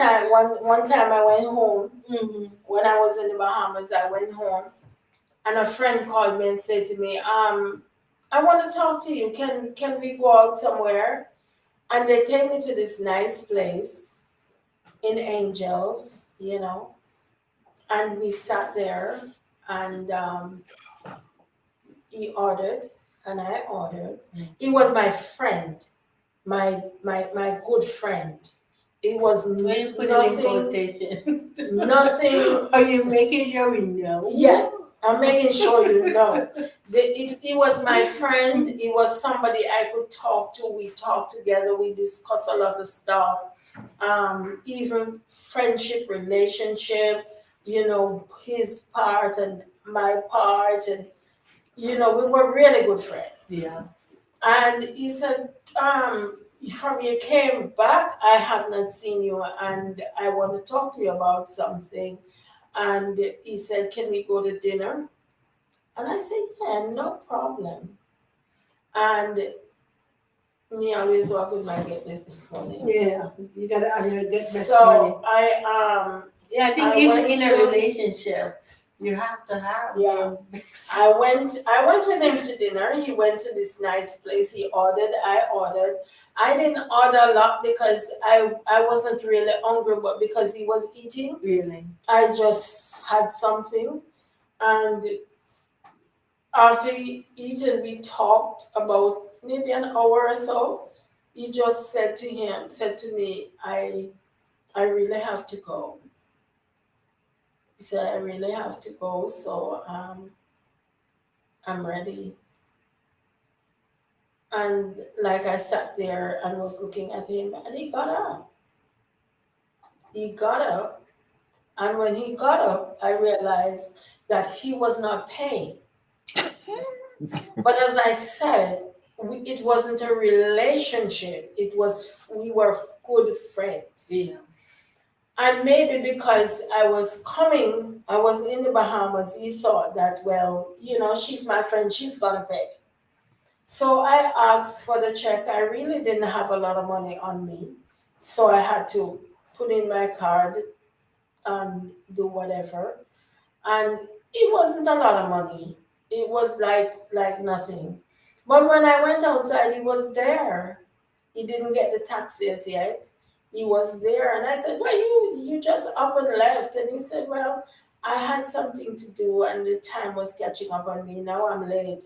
time I went home Mhm. when I was in the Bahamas. I went home and a friend called me and said to me, I want to talk to you. Can we go out somewhere? And they take me to this nice place in Angels, and we sat there, and he ordered and I ordered. He was my friend, my good friend. It was Why you put it in nothing, quotation? nothing. Are you making sure we know? Yeah, I'm making sure you know. He was my friend. He was somebody I could talk to. We talked together. We discussed a lot of stuff. Even friendship, relationship, his part and my part. And, we were really good friends. Yeah. And he said, from you came back, I have not seen you, and I want to talk to you about something. And he said, can we go to dinner? And I said, yeah, no problem. And me always walk with my get this morning. Yeah. You gotta get best money. So Yeah, I think I even went in a to- relationship, you have to have. Yeah. I went with him to dinner. He went to this nice place. He ordered, I ordered. I didn't order a lot because I wasn't really hungry, but because he was eating, Really. I just had something. And after eating, we talked about maybe an hour or so. He just said to me, I really have to go. He said, I really have to go, so I'm ready. And like I sat there and was looking at him, and he got up. He got up, and when he got up, I realized that he was not paying. But as I said, it wasn't a relationship. We were good friends. Yeah. And maybe because I was in the Bahamas, he thought that, well, she's my friend, she's gonna pay. So I asked for the check. I really didn't have a lot of money on me. So I had to put in my card and do whatever. And it wasn't a lot of money. It was like nothing. But when I went outside, he was there. He didn't get the taxis yet. He was there, and I said, "Well, you just up and left." And he said, "Well, I had something to do, and the time was catching up on me. Now I'm late.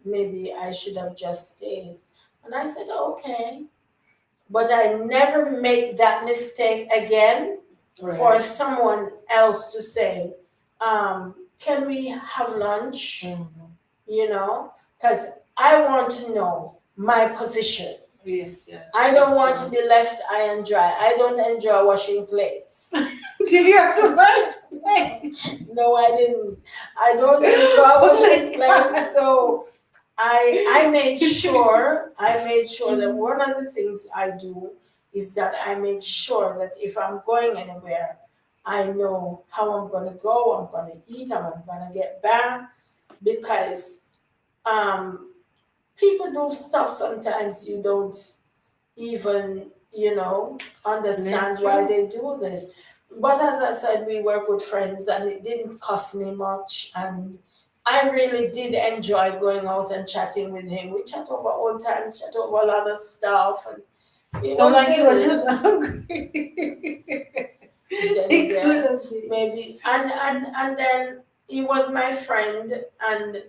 Maybe I should have just stayed." And I said, "Okay," but I never made that mistake again for Right. someone else to say, "Can we have lunch?" Because I want to know my position. Yes, yeah. I don't want to be left high and dry. I don't enjoy washing plates. Did you have to buy? No, I didn't. I don't enjoy washing plates. So I made sure that one of the things I do is that I made sure that if I'm going anywhere, I know how I'm gonna go, I'm gonna eat, how I'm gonna get back, because people do stuff sometimes you don't even, understand That's why true. they do this. But as I said, we were good friends and it didn't cost me much. And I really did enjoy going out and chatting with him. We chat over old times, chat over a lot of stuff. And it So was like you were good. just hungry. Then It again, could have been. maybe and then he was my friend, and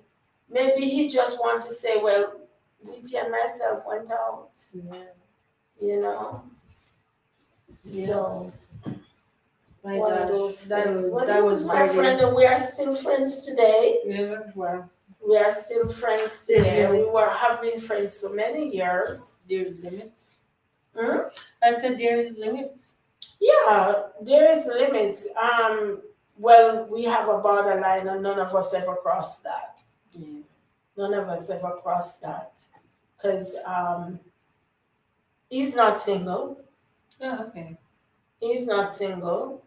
maybe he just wanted to say, well, Vicky and myself went out, Yeah. you know. Yeah. So My one of gosh, those that things. was But that he was was my pretty. friend, and we are still friends today. Yeah, well, We are still friends There's today. We limits. have been friends for many years. there's limits. Hmm? I said there is limits. Yeah, there is limits. Well, we have a borderline, and none of us ever crossed that. Yeah. None of us ever crossed that, because he's not single. Oh, okay. He's not single,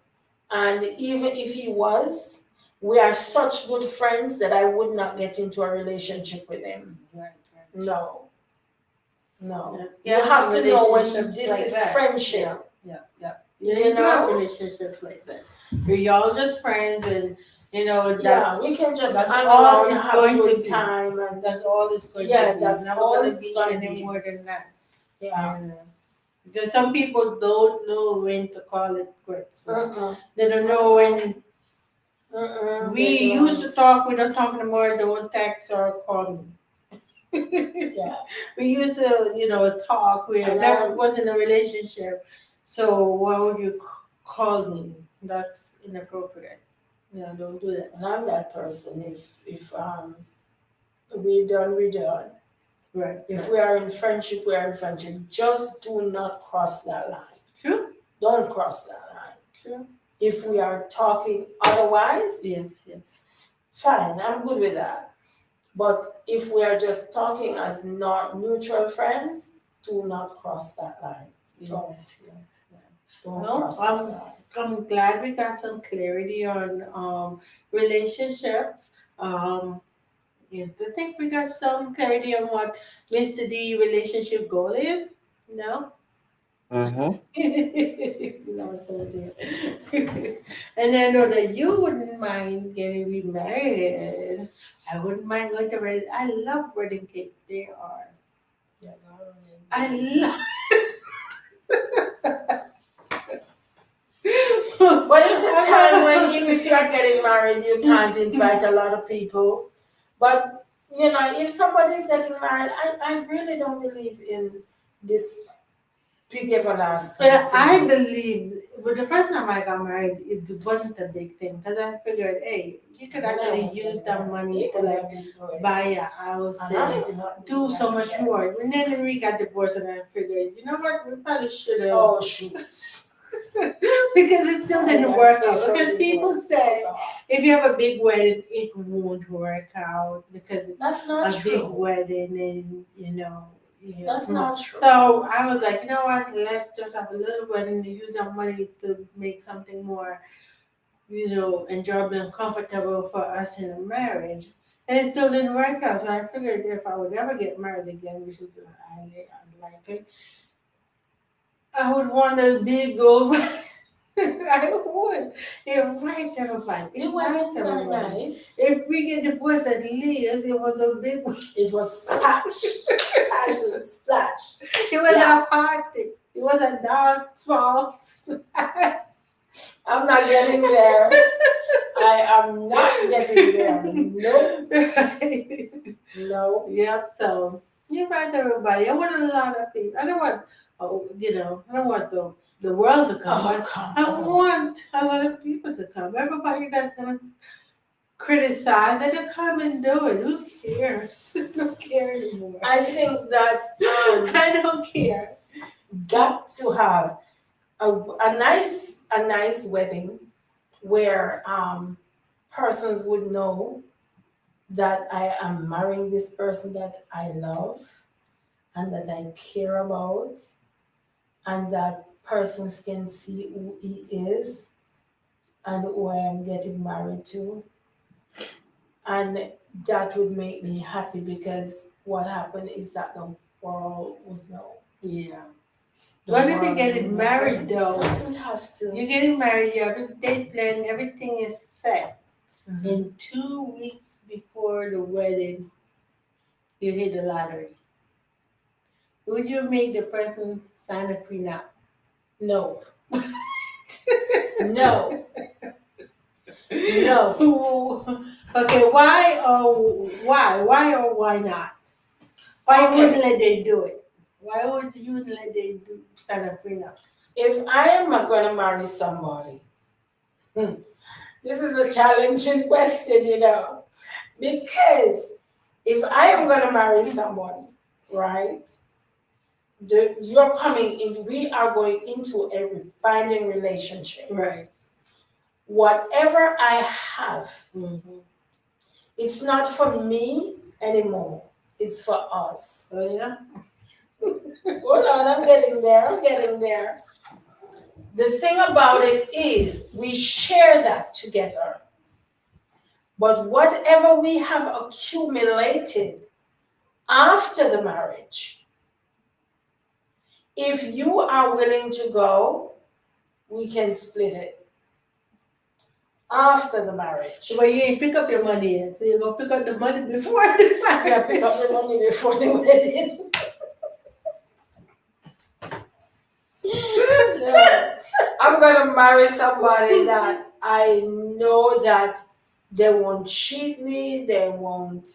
and even if he was, we are such good friends that I would not get into a relationship with him. Right, right. No, no. Yeah. You have to know when relationships this like is that. friendship. Yeah. You You have know? relationships like that. Where y'all just friends and You know, Yeah, we can just that's hang all around, it's have going a to good be. time, and That's all it's going Yeah, to be. that's Never all going to it's be gonna any be. more than that. yeah. And, because some people don't know when to call it quits. Uh-uh. They don't know when we They used to don't. talk. We don't talk anymore. Don't text or call me. Yeah. We used to, talk. We And never was in a relationship. So why would you call me? That's inappropriate. Don't do that. And I'm that person. If we're done, we're done. Right. If we are in friendship, we are in friendship. Just do not cross that line. True. Don't cross that line. True. If we are talking otherwise, Yes. fine, I'm good with that. But if we are just talking as not neutral friends, do not cross that line. Yeah. Don't. Don't Well, cross that line. I'm glad we got some clarity on relationships. Yes, I think we got some clarity on what Mr. D relationship goal is. No? Mm-hmm. No, it's not there. And I know that you wouldn't mind getting remarried. I wouldn't mind going to wedding. I love wedding cakes. They are. Yeah, I love. But it's a time when even if you are getting married, you can't invite a lot of people. But if somebody's getting married, I really don't believe in this big everlasting But I thing. believe, but the first time I got married, it wasn't a big thing because I figured, hey, you could actually use that money to like buy a house and do so much more. And then we got divorced, and I figured, you know what, we probably should have. Oh shoot. Because it still didn't work out. Because people say if you have a big wedding, it won't work out because it's That's not a big true. wedding, and yeah. That's not true. So I was like, you know what? Let's just have a little wedding and use our money to make something more, enjoyable and comfortable for us in a marriage. And it still didn't work out. So I figured if I would ever get married again, which is highly unlikely, I would want a big gold wedding. I would. Invite everybody. The weddings are nice. If we get divorced, at least it was a big one. It was splash and splash. It was Yeah. a party. It was a dark, small. I'm not getting there. I am not getting there. No. Yep. So you invite everybody. I want a lot of people. I don't want, I don't want the world to come. Oh, But come I on. want a lot of people to come. Everybody that's gonna criticize, they to come and do it. Who cares? I don't care anymore. I think that I don't care. got to have a nice wedding where persons would know that I am marrying this person that I love and that I care about, and that persons can see who he is and who I am getting married to. And that would make me happy because what happened is that the world would know. Yeah. The What if you're world getting would know. married though? Doesn't have to. You're getting married, you have a date plan, everything is set. Mhm. And 2 weeks before the wedding, you hit the lottery. Would you make the person sign a prenup? No. No. No. Okay, why or why not? Why Okay. wouldn't let they do it? Why would you let they sign a prenup? If I am going to marry somebody, this is a challenging question, because if I am going to marry someone, right, you're coming in, we are going into a binding relationship. Right. Whatever I have, Mm-hmm. it's not for me anymore. It's for us. So yeah. Hold on, I'm getting there. The thing about it is we share that together. But whatever we have accumulated after the marriage, if you are willing to go, we can split it. after the marriage. But you ain't pick up your money yet, so you're gonna pick up the money before the Yeah, pick up the money before the wedding. Yeah. I'm gonna marry somebody that I know that they won't cheat me, they won't.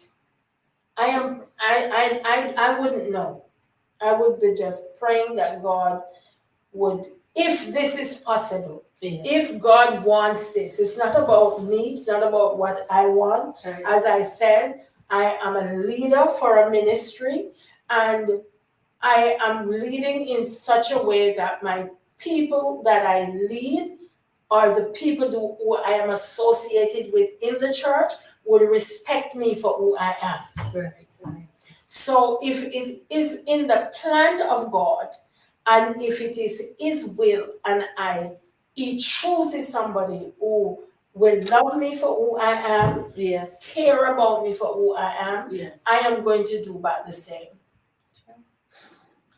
I wouldn't know. I would be just praying that God would, if this is possible, Yeah. if God wants this, it's not about me, it's not about what I want. Right. As I said, I am a leader for a ministry, and I am leading in such a way that my people that I lead or the people who I am associated with in the church would respect me for who I am. Right. Right. So if it is in the plan of God, and if it is His will, and He chooses somebody who will love me for who I am, Yes. care about me for who I am, Yes. I am going to do about the same.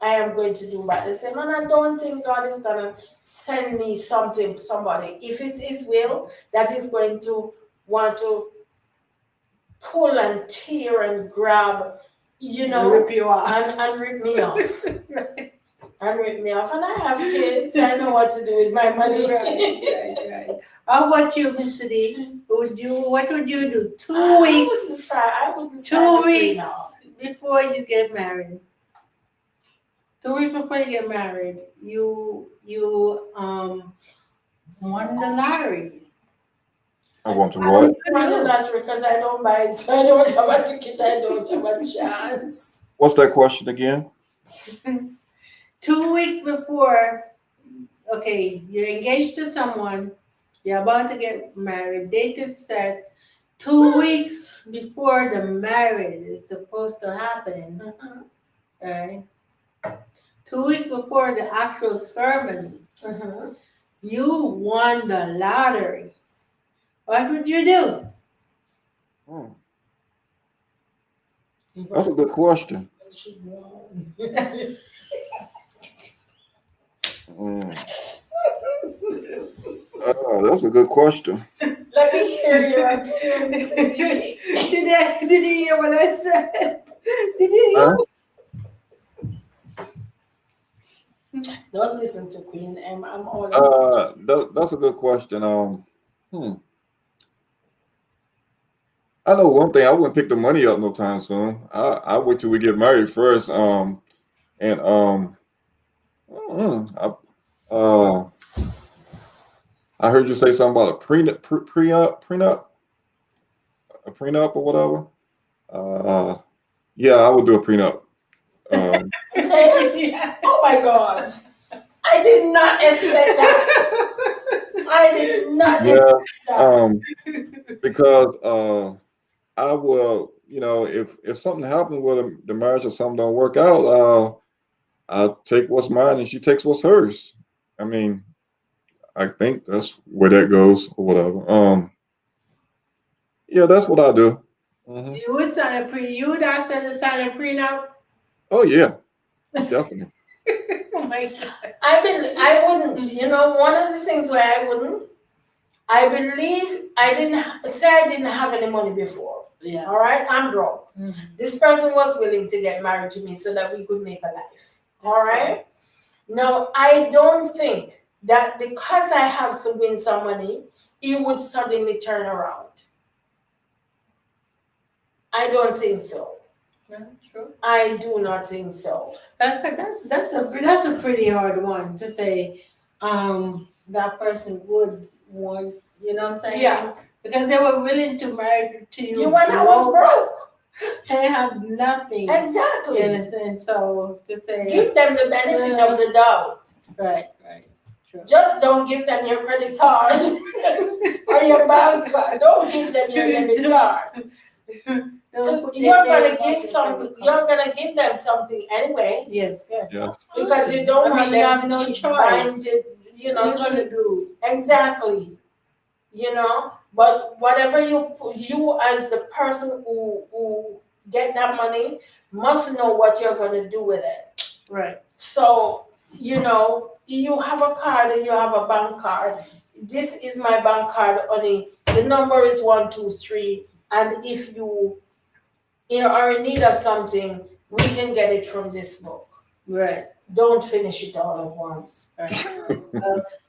I am going to do about the same, and I don't think God is gonna send me somebody. If it's His will, that He's going to want to pull and tear and grab, Rip you off. and rip me off. And rip me off. And I have kids. I know what to do with my money. Right. How about you, Mr. D? What would you do? 2 I weeks, wouldn't 2 weeks before you get married. 2 weeks before you get married, you won the lottery. I want to I what? don't want the lottery because I don't buy it, so I don't have a ticket. I don't have a chance. What's that question again? 2 weeks before, okay, you're engaged to someone, you're about to get married, date is set. 2 weeks before the marriage is supposed to happen, right? 2 weeks before the actual ceremony, you won the lottery. What would you do? That's a good question. That's a good question. Let me hear your opinion, Mr. D. Did you hear what I said? Did you hear? Don't listen to Queen M. I'm all That's a good question. I know one thing. I wouldn't pick the money up no time soon. I wait till we get married first. I heard you say something about a prenup or whatever. Yeah, I would do a prenup. Oh my God. I did not expect that. I did not expect that. Because I will, if something happens with the marriage or something don't work out, I take what's mine and she takes what's hers. I mean, I think that's where that goes or whatever. Yeah, that's what I do. Mm-hmm. You would ask her to sign a prenup? Oh yeah, definitely. Oh my God. I wouldn't. One of the things where I wouldn't, I believe I didn't have any money before. Yeah. All right, I'm broke. Mhm. This person was willing to get married to me so that we could make a life. All right. Now I don't think that because I have to win some money, he would suddenly turn around. I don't think so. Yeah, true. I do not think so. That's a pretty hard one to say. That person would want. You know what I'm saying? Yeah. Because they were willing to marry to you. You when I was broke. They have nothing. Exactly. And so to say. Give them the benefit of the doubt. Right. True. Just don't give them your credit card or your bank card. Don't give them your debit card. You're gonna give them something anyway. Yes. Yeah. Because you don't want you have them to no keep choice. buying You're gonna do. Exactly. But whatever you as the person who get that money must know what you're gonna do with it. Right. So, you have a card and you have a bank card. this is my bank card, honey. The number is 123, and if you are in need of something, we can get it from this book. Right. Don't finish it all at once.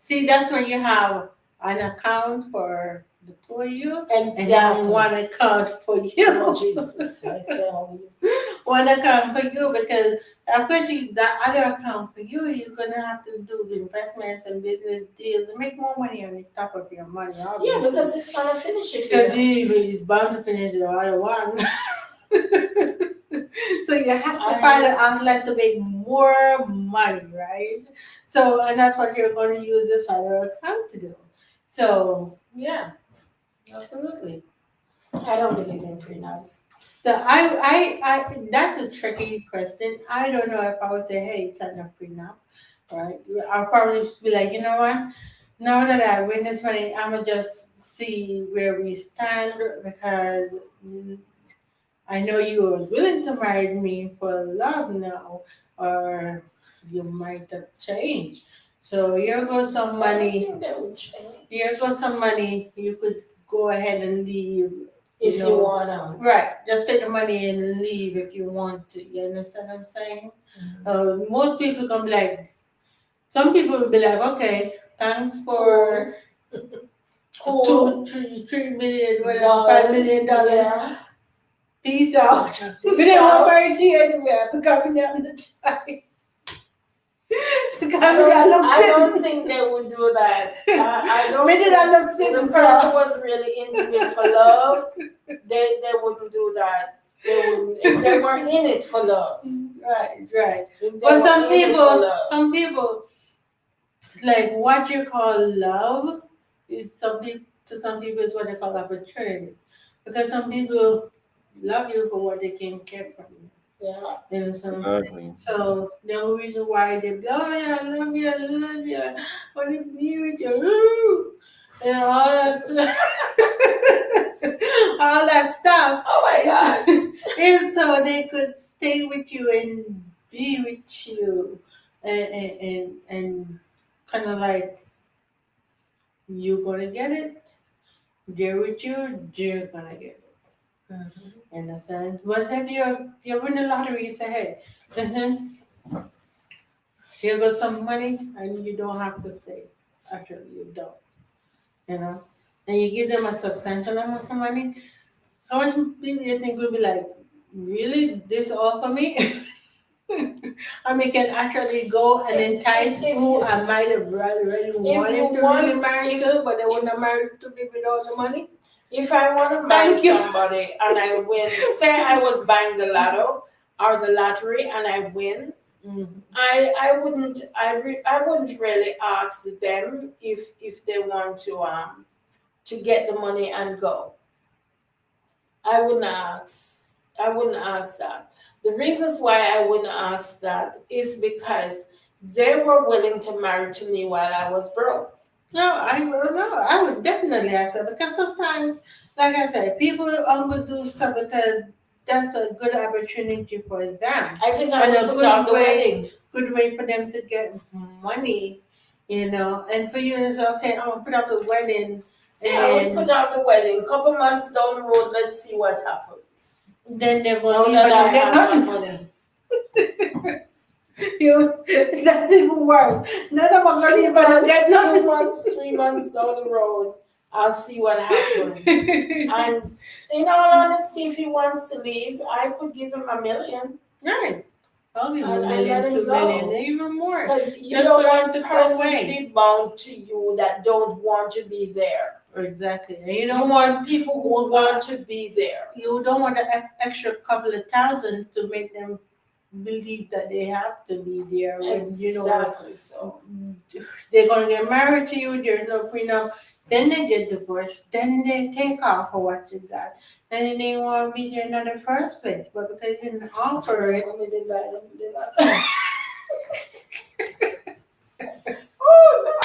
See, that's when you have an account for the two of you, and then Exactly. one account for Oh, you. Jesus, I tell you. One account for you, because of course that other account for you, you're gonna have to do investments and business deals and make more money on the top of your money. Yeah, because it's gonna finish if you because don't. he's bound to finish the other one. So you have to I- find an outlet to make more money, right? So, and that's what you're going to use this other account to do. So, yeah, absolutely. I don't believe in prenups. So I that's a tricky question. I don't know if I would say, hey, it's not a prenup, right? I'll probably just be like, you know what? Now that I win this money, I'm gonna just see where we stand, because I know you are willing to marry me for love now, or you might have changed. So here goes some I money. think that would change. Here goes some money. You could go ahead and leave. If know. you wanna. Right, just take the money and leave if you want to. You understand what I'm saying? Most people can be like, some people will be like, okay, thanks for Cool. 3 million, whatever, $5 million. Yeah. Peace out. We Peace didn't out. want marriage here anywhere because we have the choice. Because I we got don't, look I silly. don't think they would do that. I don't. We did not look If silly. the person was really intimate for love, they wouldn't do that. They wouldn't. If they were in it for love. Right, right. If they But were some in it for love. people, like what you call love is to some people is what they call opportunity. Because some people love you for what they can get from you. Yeah. You know, so Exactly. So the only reason why they be, oh yeah, I love you, I love you, I want to be with you, ooh, and all that stuff, all that stuff. Oh my God. is so they could stay with you and be with you, and kind of like you're gonna get it, they're with you, they're gonna get it. Understand? But if you win the lottery, you say, hey, listen, here goes some money, and you don't have to say. Actually, you don't. You know, and you give them a substantial amount of money. How much people you think will be like, really, this all for me? I mean, can actually go and entice If who you- I might have really you wanted to really want- marry if- to, but they wouldn't have married to me without the money. If I want to marry Thank you. somebody and I win, say I was buying the lotto or the lottery and I win, I wouldn't really ask them if they want to get the money and go. I wouldn't ask that. The reasons why I wouldn't ask that is because they were willing to marry to me while I was broke. No, I would definitely ask that, because sometimes, like I said, people will do stuff because that's a good opportunity for them. I think I And would a put good off the way- wedding. Good way for them to get money, and for you to say, okay, I'm gonna put off the wedding, Yeah, I would and put off the wedding. Couple months down the road, let's see what happens. then they're Now gonna leave that and I don't get have nothing. that money. That's even worse. None of them are gonna leave and don't get 2 nothing. months, 3 months down the road, I'll see what happens. And in all honesty, if he wants to leave, I could give him $1 million. Right. I'll give you And $1 let million, him $2 go. million, even more. Because you Just don't for want him to go persons to away. be bound to you that don't want to be there. Exactly. And you You don't want people who want to be there. the extra couple of thousands to make them believe that they have to be there. When, Exactly so. they're gonna get married to you. There's no prenup. Then they get divorced. Then they take off for what you got, and then they want to be there in the first place. But because you didn't offer it, When we did that, we did that. Oh,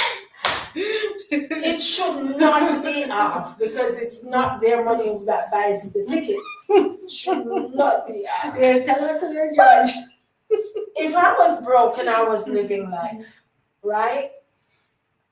it should not be off because it's not their money that buys the ticket. It should not be off. yeah, tell it to the judge. If I was broke and I was living life, right?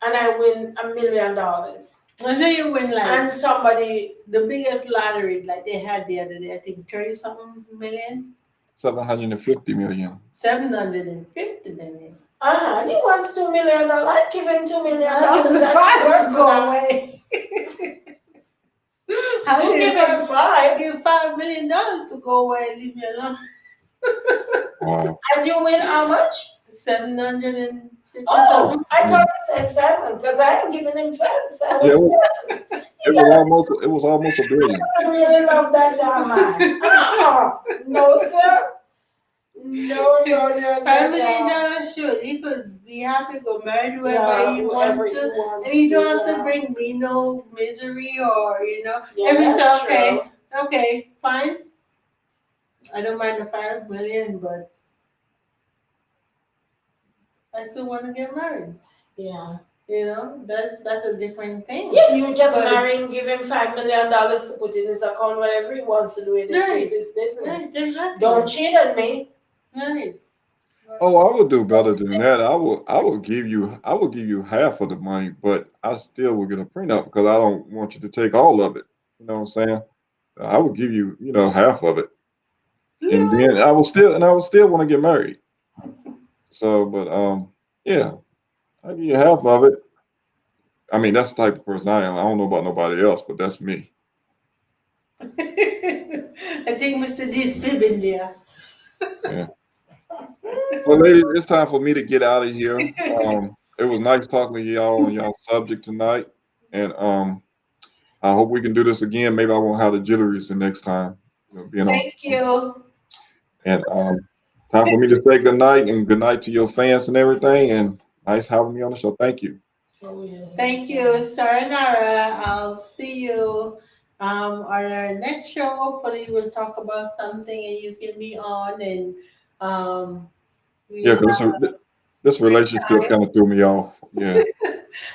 and I win $1 million. And so you win like And somebody, the biggest lottery like they had the other day, I think 30 something million, 750 million. 750 million. and he wants $2 million. I give him $2 million. I'll give him and five work to for go that. away. I'll You give him I'll five, give $5 million to go away and leave me alone. Wow. and you win how much? 750 Oh, something. I thought you said 7, because I ain't giving him 5. Yeah, it was almost $1 billion. I really love that damn man. No, sir. No. $5 million, sure. He could be happy, go marry whoever he whoever wants he to. wants And he to, don't have yeah. to bring me no misery or, Yeah, and we say, that's okay, true. okay, fine. I don't mind the 5 million, but I still want to get married. Yeah. That's a different thing. Yeah, you just But- marry him, give him $5 million to put in his account, whatever he wants to do with it, Right. is his business. Right, exactly. Don't cheat on me. Right. Oh, I would do better than that. I will give you half of the money, but I still will get a prenup because I don't want you to take all of it. You know what I'm saying? I would give you, half of it. And then I will still want to get married. So, but yeah, I give you half of it. I mean, that's the type of person I am. I don't know about nobody else, but that's me. I think Mr. D's been there. Yeah. Well, ladies, it's time for me to get out of here. It was nice talking to y'all on y'all subject tonight, and I hope we can do this again. Maybe I won't have the jitteries the next time. Being on. Thank you. And time for me to say good night and good night to your fans and everything. And nice having me on the show. Thank you. Oh, yeah. Thank you, Saranara. I'll see you on our next show. Hopefully, we'll talk about something and you can be on. And Yeah, because this relationship kind of threw me off. Yeah.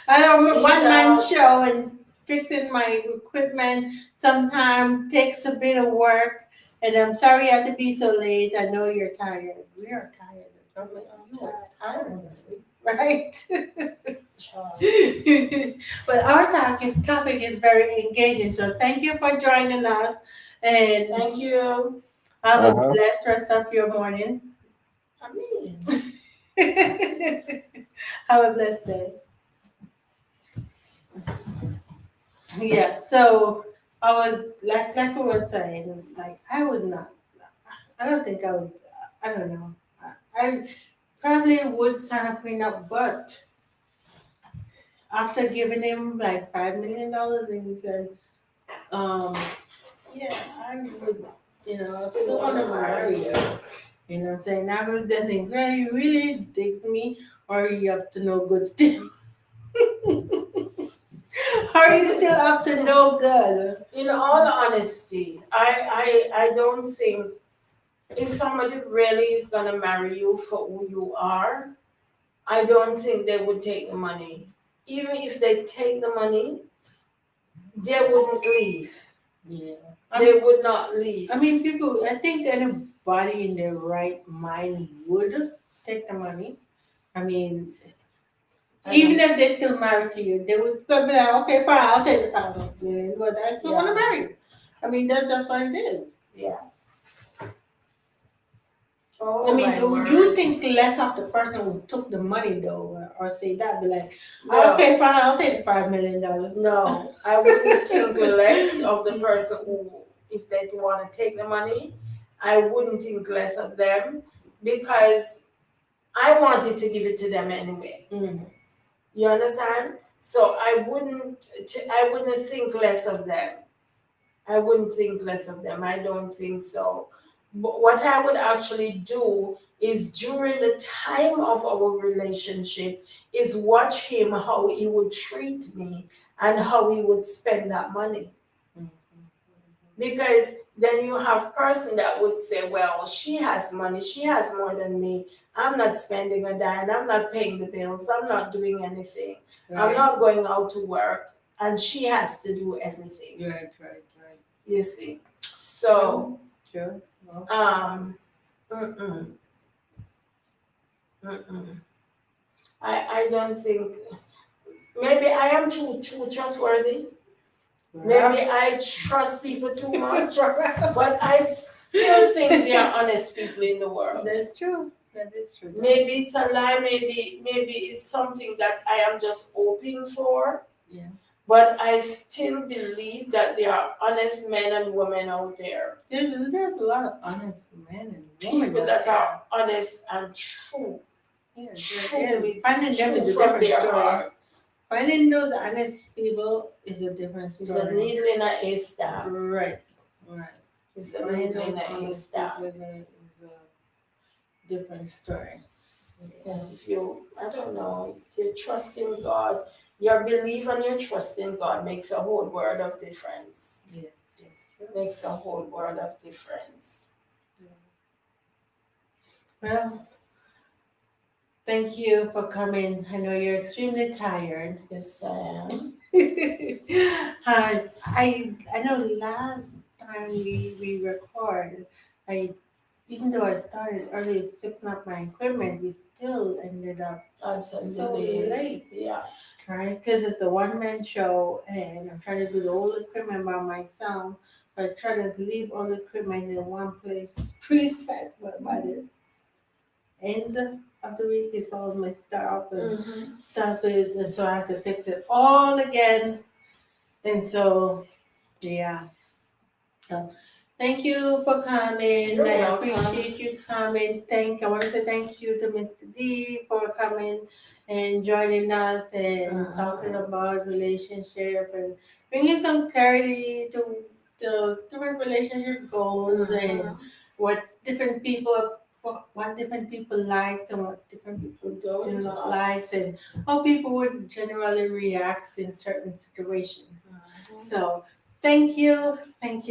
I am a Peace one-man out. show, and fixing my equipment sometimes takes a bit of work. And I'm sorry I had to be so late. I know you're tired. We are tired. I'm tired. I don't want to sleep. Right? Child. But our topic is very engaging. So thank you for joining us. And Thank you. have a Uh-huh. blessed rest of your morning. I mean, Have a blessed day. Yeah, so I was like we were saying, like I would not. I don't think I would. I don't know. I probably would sign a prenup, but after giving him like $5 million, and he said, yeah, I would. I still want to marry you. You know what I'm saying? Now if they think, well, you really digs me, or you up to no good still. Are you still up to no good? in all honesty, I don't think if somebody really is gonna marry you for who you are, I don't think they would take the money. Even if they take the money, they wouldn't leave. Yeah. They would not leave. I mean, people, I think anybody in their right mind would take the money. I mean, even if they're still married to you, they would still be like, okay, fine, I'll take the $5 million, but I still want to marry you. I mean, that's just what it is. Yeah. Oh, I mean, my would word. you think less of the person who took the money, though, or say that, be like, No. okay, fine, I'll take the $5 million. No, I wouldn't think less of the person who, if they want to take the money, I wouldn't think less of them because I wanted to give it to them anyway. Mhm. You understand? So I wouldn't think less of them. I wouldn't think less of them. I don't think so. But what I would actually do is during the time of our relationship is watch him how he would treat me and how he would spend that money. Because then you have person that would say, well, she has money, she has more than me. I'm not spending a dime, I'm not paying the bills, I'm not doing anything. I'm not going out to work, and she has to do everything. Right. You see. So Sure. Well, mm-mm. I don't think maybe I am too trustworthy. Maybe I trust people too much, but I still think there are honest people in the world. That's true. That is true. Maybe it's a lie, maybe it's something that I am just hoping for. Yeah. But I still believe that there are honest men and women out there. There's a lot of honest men and women People out that there. are honest and true. Yeah, Truly finding them is true a from different their story. heart. Finding those honest people is a different It's a story. needle in a haystack. Right. It's a Finding needle in those a honest haystack. people is a different story. Because if you, I don't know, you trust in God, your belief and your trust in God makes a whole world of difference. Yes. Makes a whole world of difference. Well, thank you for coming. I know you're extremely tired. Yes, I am. I know last time we recorded, even though I started early fixing up my equipment, we still ended up On some so delays. late. Yeah. right? Because it's a one-man show, and I'm trying to do the whole equipment by myself. But I try to leave all the equipment in one place preset, but by the end of the week, it's all messed up and Mm-hmm. stuff is, and so I have to fix it all again. And so, yeah. So, thank you for coming. You're I welcome. appreciate you coming. I want to say thank you to Mr. D for coming and joining us and talking about relationship and bringing some clarity to the different relationship goals and what different people likes and what different people do not likes and how people would generally react in certain situations. So thank you, and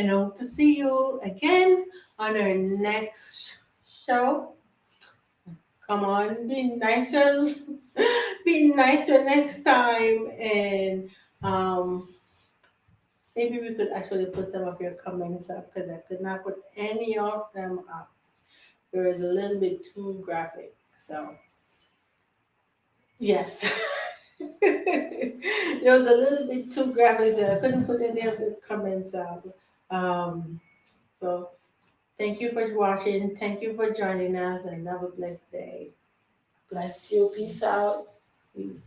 hope to see you again on our next show. Come on, be nicer next time, and maybe we could actually put some of your comments up because I could not put any of them up. It was a little bit too graphic, so yes. It was a little bit too graphic, so I couldn't put any of the comments up. So thank you for watching. Thank you for joining us, and have a blessed day. Bless you. Peace out. Peace.